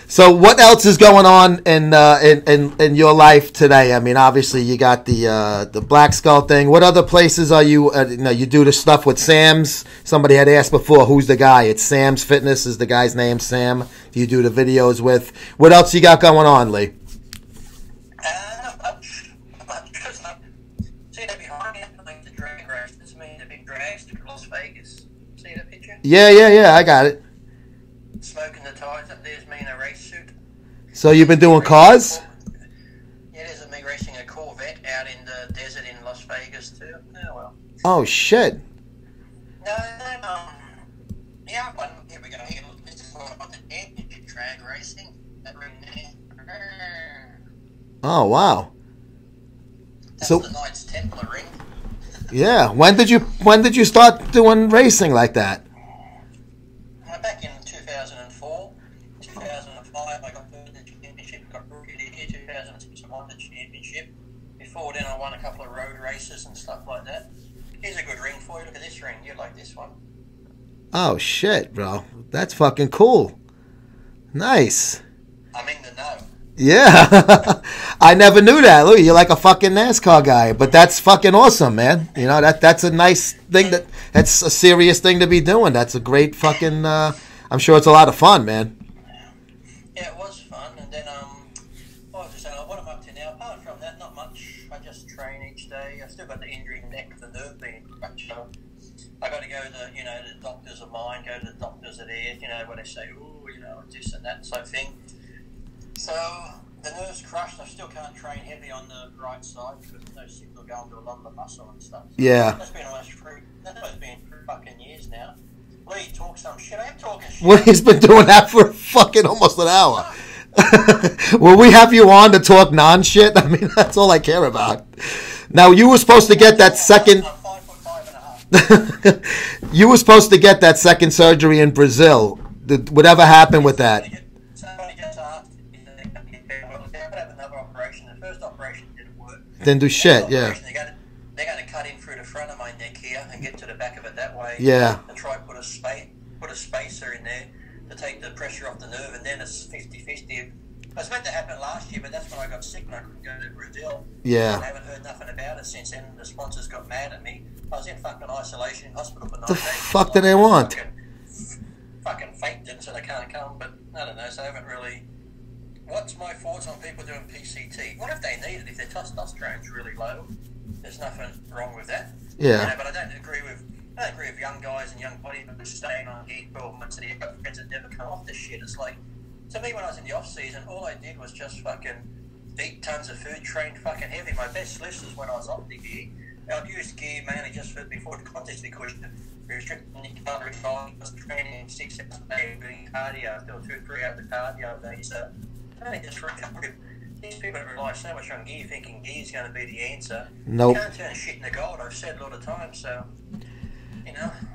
A: So what else is going on in your life today? I mean, obviously you got the Black Skull thing. What other places are you? You do the stuff with Sam's. Somebody had asked before, who's the guy? It's Sam's Fitness is the guy's name, Sam. Do you do the videos with? What else you got going on, Lee?
B: Not much. See that behind me? Like the drag race. That's me, the big drags to Las Vegas. See that picture?
A: Yeah. I got it.
B: Smoking the tires up there's me in a race suit.
A: So you've been doing cars?
B: Yeah, there's me racing a Corvette out in the desert in Las Vegas too. Oh well.
A: Oh shit.
B: No. Yeah, here we go. Here, this is what about the championship drag racing. That ring there.
A: Oh wow.
B: That's
A: So
B: the Knights Templar ring.
A: yeah, when did you start doing racing like that?
B: Back in 2004, 2005, I got third in the championship, got rookie of the year, 2006 I won the championship. Before then I won a couple of road races and stuff like that. Here's a good ring for you, look at this ring, you like this one.
A: Oh shit, bro. That's fucking cool. Nice.
B: I'm in the know.
A: Yeah. I never knew that. Look, you're like a fucking NASCAR guy, but that's fucking awesome, man. You know, that's a nice thing that's a serious thing to be doing. That's a great fucking I'm sure it's a lot of fun, man.
B: Yeah, it was fun, and then what was I saying? What I'm up to now, apart from that, not much. I just train each day. I've still got the injury in the neck, the nerve being crushed. So I got to go to the doctors of mine, go to the doctors of theirs, where they say, this and that type thing. So the nerve's crushed. I still can't train heavy on the right side because there's no signal going to a lot of the muscle and stuff. So
A: yeah.
B: That's been almost three fucking years now. Lee, talk some shit. I am talking shit.
A: Well, he's been doing that for fucking almost an hour. Will we have you on to talk non-shit? I mean, that's all I care about. Now, you were supposed to get that second...
B: I'm 5'5.5".
A: You were supposed to get that second surgery in Brazil. Whatever happened with that?
B: Somebody just asked if they could have another operation. The first operation didn't work.
A: Didn't do shit, yeah.
B: They're going to cut in through the front of my neck here and get to the back of it that way.
A: Yeah.
B: And try to put a spacer in there to take the pressure off the nerve, and then it's 50-50. It was meant to happen last year, but that's when I got sick and I couldn't go to Brazil.
A: Yeah.
B: I haven't heard nothing about it since then. The sponsors got mad at me. I was in fucking isolation in hospital for 9 days.
A: The fuck do they want?
B: Fucking faked it so they can't come, but I don't know, so I haven't really... What's my thoughts on people doing PCT? What if they need it? If their testosterone's really low, there's nothing wrong with that.
A: Yeah.
B: But I don't agree with young guys and young bodybuilders staying on gear 12 months and you've got friends that never come off this shit. It's like, to me when I was in the off season, all I did was just fucking eat tons of food, train fucking heavy. My best list was when I was off the gear. I'd use gear mainly just before the contest because you're restricting your calorie time. I was training 6 hours a day, doing cardio, still 2-3 hours of cardio a day. So only just recovery. These people that rely so much on gear, thinking gear is going to be the answer.
A: Nope.
B: You can't turn shit into gold. I've said a lot of times. So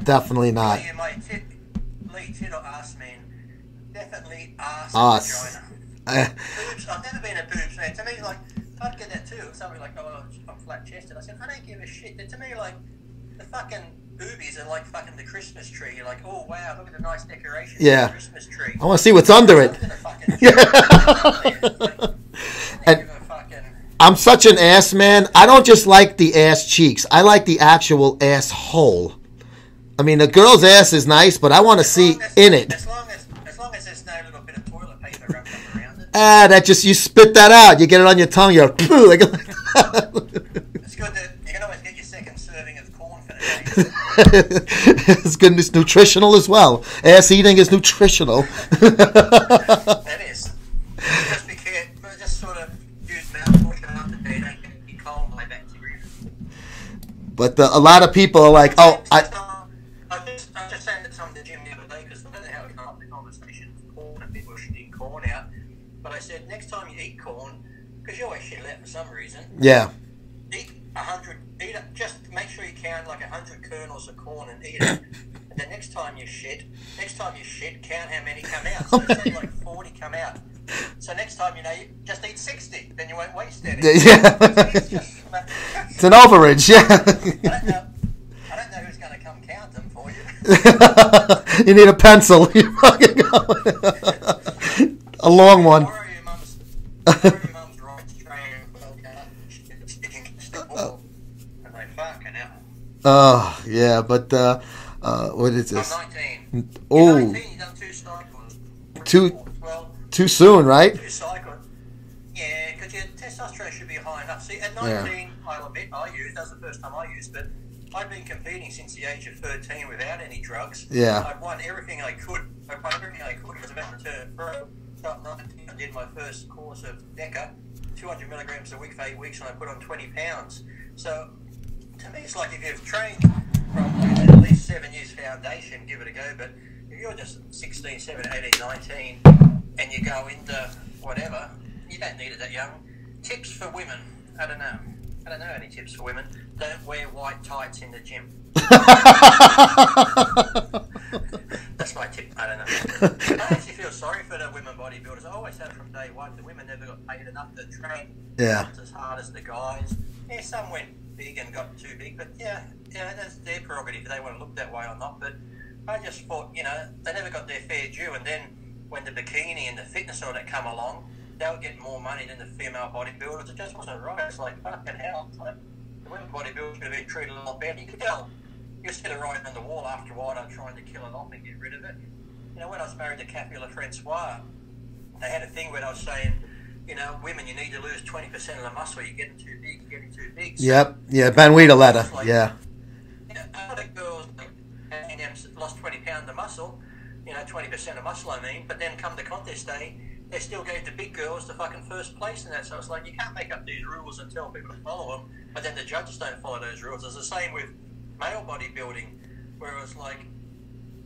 A: definitely not.
B: Lee, tit or ass man. Definitely ass.
A: Us.
B: Boobs. I've never been a boobs man. To me, like, I'd get that too. Somebody like, oh, I'm flat chested. I said, I don't give a shit. To me, like, the fucking boobies are like fucking the Christmas tree. You're like, oh wow, look at the nice decoration.
A: Yeah.
B: The Christmas tree.
A: I want to see what's under it. And I'm such an ass man. I don't just like the ass cheeks. I like the actual asshole. I mean, the girl's ass is nice, but I want to see in it.
B: As long as there's no little bit of toilet paper wrapped up around it.
A: You spit that out. You get it on your tongue. You're like
B: It's good that you can always get your second serving of corn for the day.
A: It's good. It's nutritional as well. Ass eating is nutritional.
B: That is. Just be careful. Just sort of use mouthwash after the day. Don't get E. coli bacteria.
A: But a lot of people are like, oh,
B: I was just saying that some of the gym the other conversation of corn and people shitting corn out. But I said, next time you eat corn, because you always shit it out for some reason.
A: Yeah.
B: Eat 100. Eat it. Just make sure you count like 100 kernels of corn and eat it. And then next time you shit, count how many come out. So say like 40 come out. So next time, you just eat 60. Then you won't waste any.
A: Yeah. It's an overage, yeah.
B: I don't know who's going to come count them for you.
A: You need a pencil. A long one.
B: Borrow your mum's right train. And they fucking out.
A: Oh, yeah, but what is this?
B: I'm 19.
A: Oh.
B: You're 19, you've done 2 cycles.
A: Too soon, right?
B: 2 cycles. Yeah, because your testosterone should be high enough. See, at 19, I'll admit, that was the first time I used, but I've been competing since the age of 13 without any drugs.
A: Yeah.
B: I've won everything I could. I was about to turn pro. So at 19, I did my first course of DECA, 200 milligrams a week for 8 weeks, and I put on 20 pounds. So, to me, it's like if you've trained from at least 7 years foundation, give it a go. But if you're just 16, 17, 18, 19, and you go into whatever, you don't need it that young. Tips for women, I don't know any tips for women. Don't wear white tights in the gym. That's my tip. I don't know. I actually feel sorry for the women bodybuilders. I always have from day one. The women never got paid enough to train as hard as the guys. Yeah, some went big and got too big, but that's their prerogative if they want to look that way or not. But I just thought, they never got their fair due. And then when the bikini and the fitness all that come along, they were getting more money than the female bodybuilders. It just wasn't right. It's like, fucking hell. It's like, the women bodybuilders should have been treated a lot better. You could tell. You sit it right on the wall after a while. They're trying to kill it off and get rid of it. When I was married to Capula Francois, they had a thing where I was saying, women, you need to lose 20% of the muscle. You're getting too big. You're getting too big. So,
A: yep. Yeah. Ben Wiedeletter.
B: Like,
A: yeah.
B: A lot of girls lost 20 pounds of muscle. 20% of muscle. I mean, but then come the contest day, they still gave the big girls the fucking first place in that. So it's like you can't make up these rules and tell people to follow them, but then the judges don't follow those rules. It's the same with male bodybuilding, where it was like,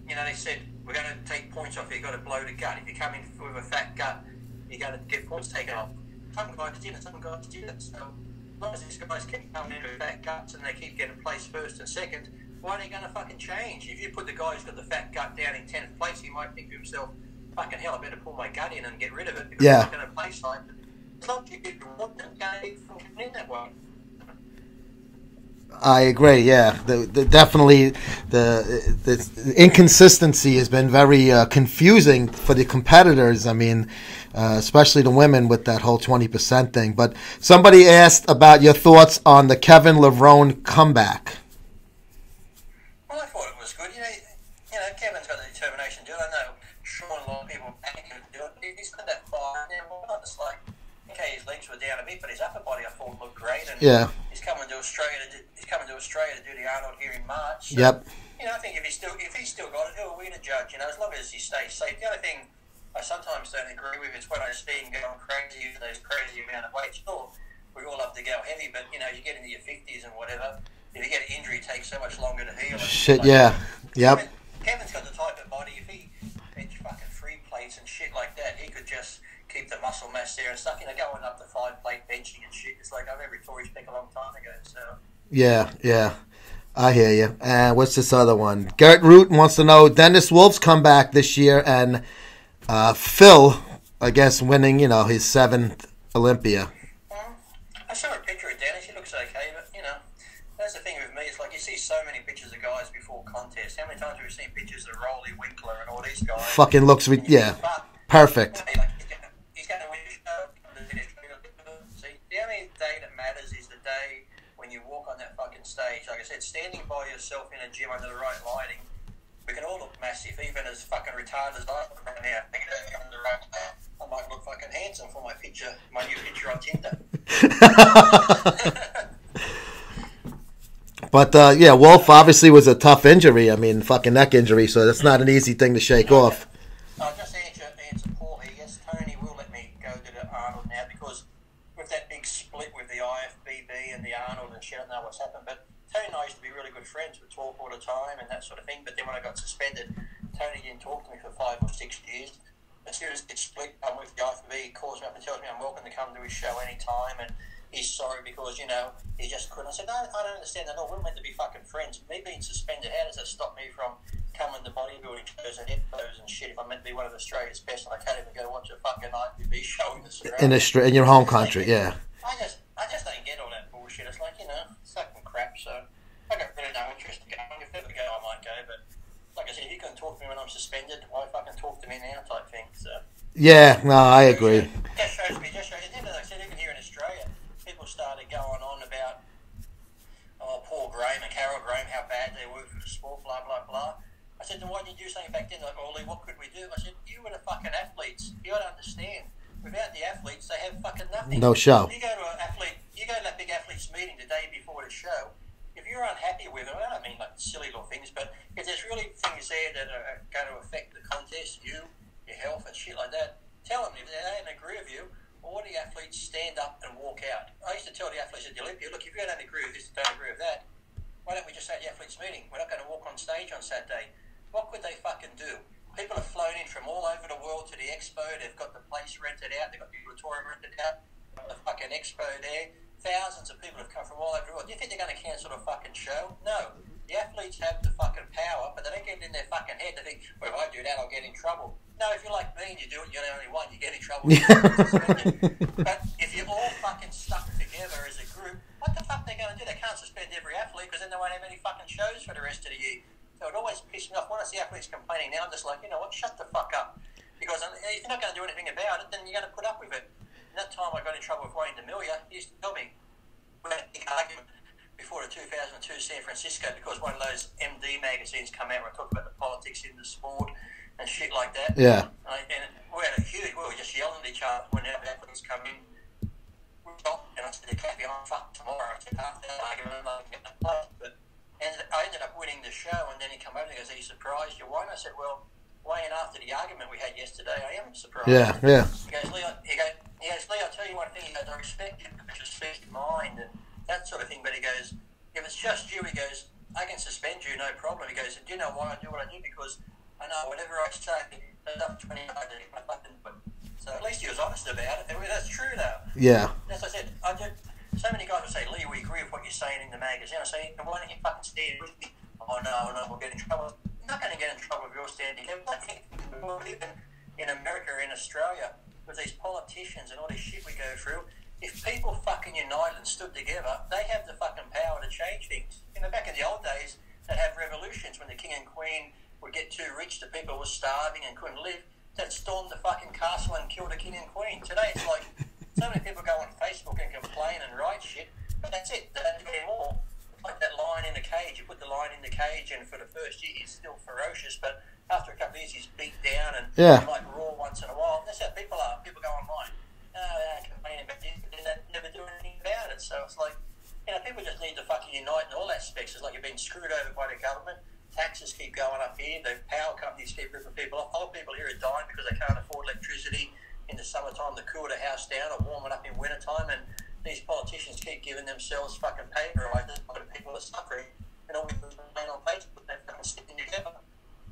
B: they said, we're going to take points off you, you've got to blow the gut. If you come in with a fat gut, you're going to get points taken off. Some guys did it, some guys didn't. So as long as these guys keep coming in with fat guts and they keep getting placed first and second, why are they going to fucking change? If you put the guy who's got the fat gut down in 10th place, he might think to himself, fucking hell, I better pull my gut in and get rid of it because I'm not going to place high. As long as you get the want them going in that way.
A: I agree. Yeah, definitely the inconsistency has been very confusing for the competitors. I mean, especially the women with that whole 20% thing. But somebody asked about your thoughts on the Kevin Levrone comeback.
B: Well, I thought it was good. Kevin's got the determination to do it. I know Sean, a lot of people panic him to do it. He's got that fire now. It's like, okay, his legs were down a bit, but his upper body I thought looked great. And he's coming to Australia to do the Arnold here in March. So,
A: yep.
B: I think if he's still got it, who are we to judge? As long as he stays safe. The other thing I sometimes don't agree with is when I see him going crazy with those crazy amount of weight. Sure, we all love to go heavy, but you get into your 50s and whatever. If you get an injury, it takes so much longer to heal.
A: Shit, yeah. Yep.
B: Kevin's got the type of body. If he bench fucking 3 plates and shit like that, he could just keep the muscle mass there and stuff. Going up to 5 plate benching and shit. It's like I remember Tory Speck a long time ago. So.
A: Yeah. I hear you. And what's this other one? Gert Root wants to know, Dennis Wolf's comeback this year, and Phil, I guess, winning, his 7th Olympia.
B: I saw a picture of Dennis. He looks okay, but, that's the thing with me. It's like you see so many pictures of guys before contests. How many times have we seen pictures of Rolly Winkler and all these guys?
A: Fucking looks, perfect.
B: He's going to win the show. See, the only day that matters is the day when you walk on that fucking stage. Like I said, standing by yourself in a gym under the right lighting, we can all look massive, even as fucking retarded as I look right now. I might look fucking handsome for my new picture on Tinder.
A: But, Wolf obviously was a tough injury. I mean, fucking neck injury, so that's not an easy thing to shake off.
B: I'll just answer Paul here. Yes, Tony will let me go to the Arnold now because with that big split with the IFBB and the Arnold and shit, I don't know what's happened, but Tony and I used to be really good friends. We'd talk all the time and that sort of thing, but then when I got suspended, Tony didn't talk to me for 5 or 6 years. As soon as it's split, I'm with the IFB, he calls me up and tells me I'm welcome to come to his show anytime, and he's sorry because, you know, he just couldn't. I said, no, I don't understand that at all. We're meant to be fucking friends. Me being suspended, how does that stop me from coming to bodybuilding shows and Expos and shit if I'm meant to be one of Australia's best and I can't even go watch a fucking IFB show in Australia?
A: In your home country, yeah.
B: I just don't get all that bullshit. It's like, you know, sucking crap, so I got really no interest in going. If ever go, I might go, but like I said, if you couldn't talk to me when I'm suspended, why fucking talk to me now type thing, so.
A: Yeah, no, I agree.
B: Just shows me, like I said, even here in Australia, people started going on about, Paul Graham and Carol Graham, how bad they were for the sport, blah, blah, blah. I said, then why didn't you do something back then? Like, Ollie, what could we do? I said, you were the fucking athletes. You got to understand. Without the athletes, they have fucking nothing.
A: No show.
B: You go to that big athletes meeting the day before the show, if you're unhappy with them, I don't mean like silly little things, but if there's really things there that are going to affect the contest, your health and shit like that, tell them. If they don't agree with you, all the athletes stand up and walk out. I used to tell the athletes at the Olympia, look, if you don't agree with this, don't agree with that, why don't we just say at the athletes meeting, we're not going to walk on stage on Saturday. What could they fucking do? People have flown in from all over the world to the Expo. They've got the place rented out. They've got the auditorium rented out. The fucking Expo there. Thousands of people have come from all over the world. Do you think they're going to cancel the fucking show? No. The athletes have the fucking power, but they don't get it in their fucking head. They think, well, if I do that, I'll get in trouble. No, if you're like me and you do it, you're the only one, you get in trouble. But if you're all fucking stuck together as a group, what the fuck are they going to do? They can't suspend every athlete because then they won't have any fucking shows for the rest of the year. So it always pisses me off when I see athletes complaining now. I'm just like, you know what, shut the fuck up. Because if you're not going to do anything about it, then you're going to put up with it. And that time I got in trouble with Wayne DeMille, he used to tell me, we had a big argument before the 2002 San Francisco because one of those MD magazines come out where I talk about the politics in the sport and shit like that.
A: Yeah.
B: And we had a huge, we were just yelling at each other when the athletes come in. We stopped and I said, you can't be on fuck tomorrow. I said, after that argument, I'm not going to play. But and I ended up winning the show, and then he came over and he goes, are you surprised you won? I said, well, Wayne, after the argument we had yesterday, I am surprised.
A: Yeah, yeah.
B: He goes, Lee, I'll tell you one thing, he goes, I respect you because you speak your mind and that sort of thing, but he goes, if it's just you, he goes, I can suspend you, no problem. He goes, do you know why I do what I do? Because I know whatever I say, it's up 20 hours, I fucking do it. So at least he was honest about it. That's true, though.
A: Yeah.
B: As I said, so many guys will say, Lee, we agree with what you're saying in the magazine. I say, why don't you fucking stand with me? Oh, no, we'll get in trouble. I'm not going to get in trouble if you're standing here. I think even in America or in Australia, with these politicians and all this shit we go through, if people fucking united and stood together, they have the fucking power to change things. You know, back in the old days, they'd have revolutions when the king and queen would get too rich, the people were starving and couldn't live. They'd storm the fucking castle and kill the king and queen. Today, it's like, so many people go on Facebook and complain and write shit, but that's it. They don't do any more. It's like that lion in the cage. You put the lion in the cage, and for the first year, he's still ferocious, but after a couple of years, he's beat down and he might roar once in a while. That's how people are. People go online, they're complaining about this, but they never do anything about it. So it's like, you know, people just need to fucking unite in all aspects. It's like you're being screwed over by the government. Taxes keep going up here. The power companies keep ripping people off. Other people here are dying because they can't afford electricity in the summertime to cool the house down or warm it up in wintertime, and these politicians keep giving themselves fucking paper rights while the people are suffering, and all we do is complain on Facebook, they're fucking sitting together.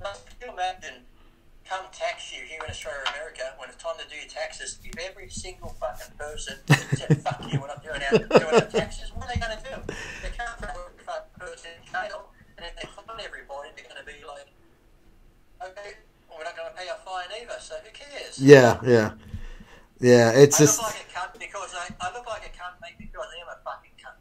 B: Now, can you imagine, come tax you here in Australia or America, when it's time to do your taxes, if every single fucking person said, fuck you, we're not doing our taxes, what are they going to do? They can't throw every fucking person in jail, and if they find everybody, they're going to be like, okay, we're not going to pay a fine either, so who cares?
A: Yeah, yeah. Yeah, it's just...
B: I look like a cunt because I look like a cunt, mate, because I am a fucking cunt.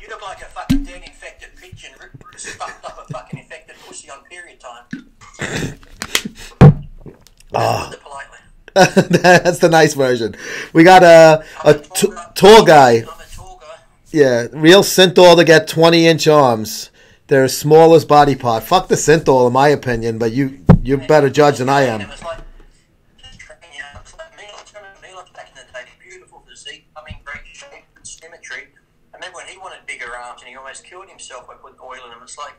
B: You look like a fucking dead infected pigeon stuffed up a fucking infected pussy on period time. Politely.
A: That's the nice version. We got a tall guy.
B: I'm a tall guy.
A: Yeah, real Synthol to get 20-inch arms. They're as small as body part. Fuck the Synthol, in my opinion, but you're better judge than I am.
B: It was like, just training out. It's like Milos back in the day, beautiful physique, I mean, great shape and symmetry. I remember when he wanted bigger arms and he almost killed himself by putting oil in them. It's like,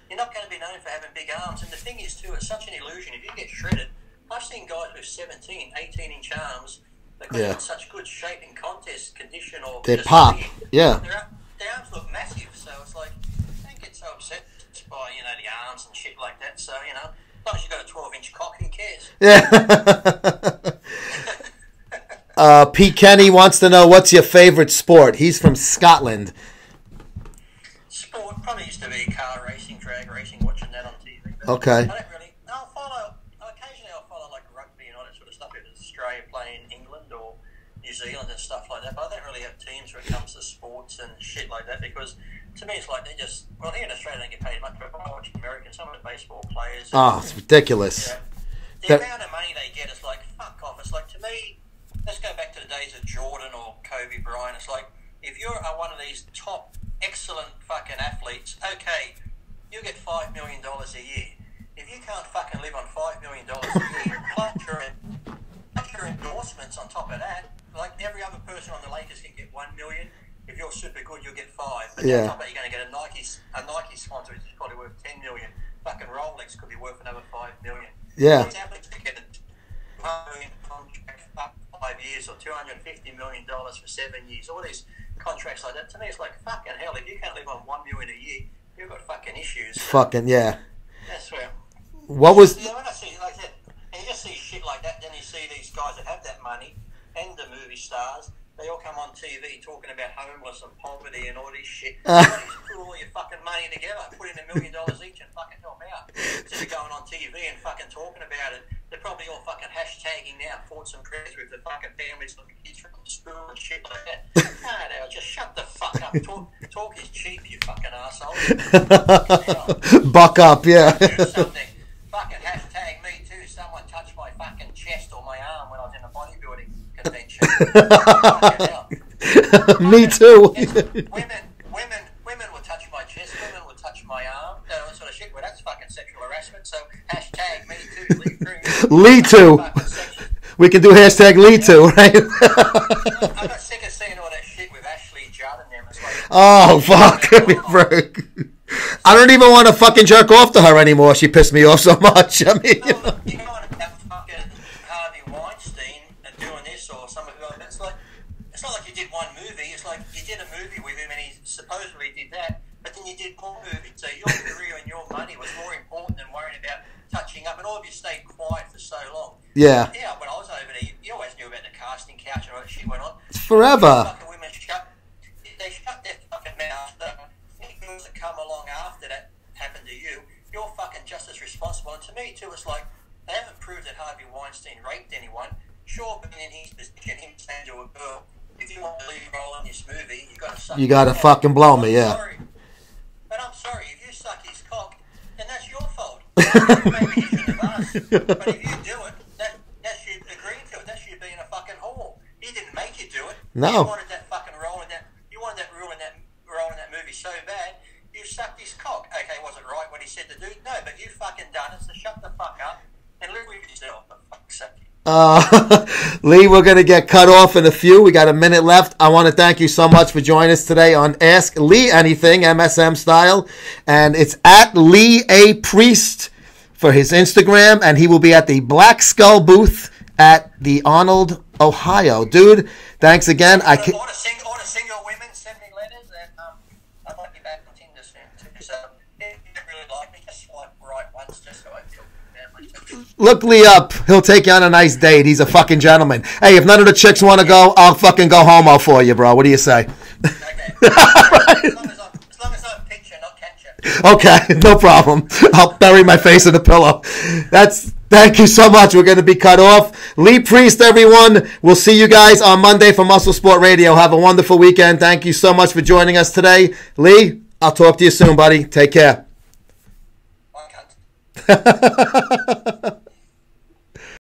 B: you're not going to be known for having big arms. And the thing is, too, it's such an illusion. If you get shredded, I've seen guys with 17, 18-inch arms that got in such good shape in contest condition or...
A: They pop, yeah.
B: Their arms look massive, so it's like, don't get so upset by, you know, the arms and shit like that. So, you know, as long as you got a 12-inch cock, who cares?
A: Yeah. Pete Kenny wants to know, what's your favorite sport? He's from Scotland.
B: Sport probably used to be car racing, drag racing, watching that on TV. But
A: Okay.
B: I don't really. I'll follow. Occasionally, I'll follow like rugby and all that sort of stuff. If it's Australia playing England or New Zealand and stuff like that. But I don't really have teams when it comes to sports and shit like that, because to me it's like they just, well, here in Australia they get paid much, but I watch Americans, some of the baseball players.
A: Oh, it's ridiculous.
B: The amount of money they get is like, fuck off. It's like, to me, let's go back to the days of Jordan or Kobe Bryant. It's like, if you're one of these top, excellent fucking athletes, okay, you get $5 million a year. If you can't fucking live on $5 million a year, plus your endorsements on top of that, like every other person on the Lakers can get $1 million. If you're super good, you'll get $5 million. But on top of that, you're going to get a Nike sponsor, which is probably worth $10 million. Fucking Rolex could be worth another $5 million.
A: Yeah.
B: These athletes are getting $1 million contract for 5 years or $250 million for 7 years. All these contracts like that. To me, it's like, fucking hell. If you can't live on $1 million a year, you've got fucking issues.
A: Fucking yeah.
B: That's where.
A: What was?
B: You know, when I see like that, and you just see shit like that, then you see these guys that have that money and the movie stars. They all come on TV talking about homeless and poverty and all this shit. Put all your fucking money together, put in $1 million each and fucking help out. Instead of going on TV and fucking talking about it, they're probably all fucking hashtagging now, fought some prayers with the fucking families and kids from school and shit like that. No, just shut the fuck up. Talk is cheap, you fucking arsehole.
A: Buck up, yeah.
B: Do something. Fucking hashtag me too. Someone touched my fucking chest or my arm when I was in a bodybuilding convention.
A: Me too.
B: Women will touch my chest. Women will touch my arm. That sort of shit. Well, that's fucking sexual harassment. So hashtag me too.
A: Lee too. We can do hashtag Lee too, right?
B: I got sick of seeing all that shit with Ashley Judd and them. It's like,
A: oh fuck me, bro. I don't even want to fucking jerk off to her anymore. She pissed me off so much. I mean,
B: you know, you know about fucking Harvey Weinstein and doing this or some of it. It's like, it's not like you did one movie. It's like you did a movie with him and he supposedly did that, but then you did more movies. So your career and your money was more important than worrying about touching up. And all of you stayed quiet for so long.
A: Yeah.
B: Yeah. When I was over there, you always knew about the casting couch and all that shit went on.
A: It's forever.
B: Fucking women they shut their fucking mouth. Girls that come along after that happened to you, you're fucking just as responsible. And to me too, it's like, they haven't proved that Harvey Weinstein raped anyone. Sure, but in his position, him saying to a girl, if you want to leave a role in this movie, you gotta
A: fucking blow me, yeah.
B: Sorry. But I'm sorry, if you suck his cock, then that's your fault. Maybe you shouldn't have asked. But if you do it, that's you agreeing to it. That's you being a fucking whore. He didn't make you do it.
A: No.
B: You wanted that fucking role in that. You wanted that role in that movie so bad. You sucked his cock. Okay, was it right what he said to do? No, but you fucking done it, so shut the fuck up and live with yourself, for fuck's sake.
A: Lee, we're going to get cut off in a few. We got a minute left. I want to thank you so much for joining us today on Ask Lee Anything, MSM style. And it's at Lee A. Priest for his Instagram, and he will be at the Black Skull booth at the Arnold, Ohio. Dude, thanks again.
B: All the single women send me letters, and I might be back on Tinder soon too. So if you don't really like me, just swipe right once, just so I feel family.
A: Look Lee up. He'll take you on a nice date. He's a fucking gentleman. Hey, if none of the chicks want to go, I'll fucking go homo for you, bro. What do you say?
B: Okay. As long as I'm picture, not catcher.
A: Okay, no problem. I'll bury my face in the pillow. Thank you so much. We're going to be cut off. Lee Priest, everyone. We'll see you guys on Monday for MuscleSport Radio. Have a wonderful weekend. Thank you so much for joining us today. Lee, I'll talk to you soon, buddy. Take care.
B: I can't.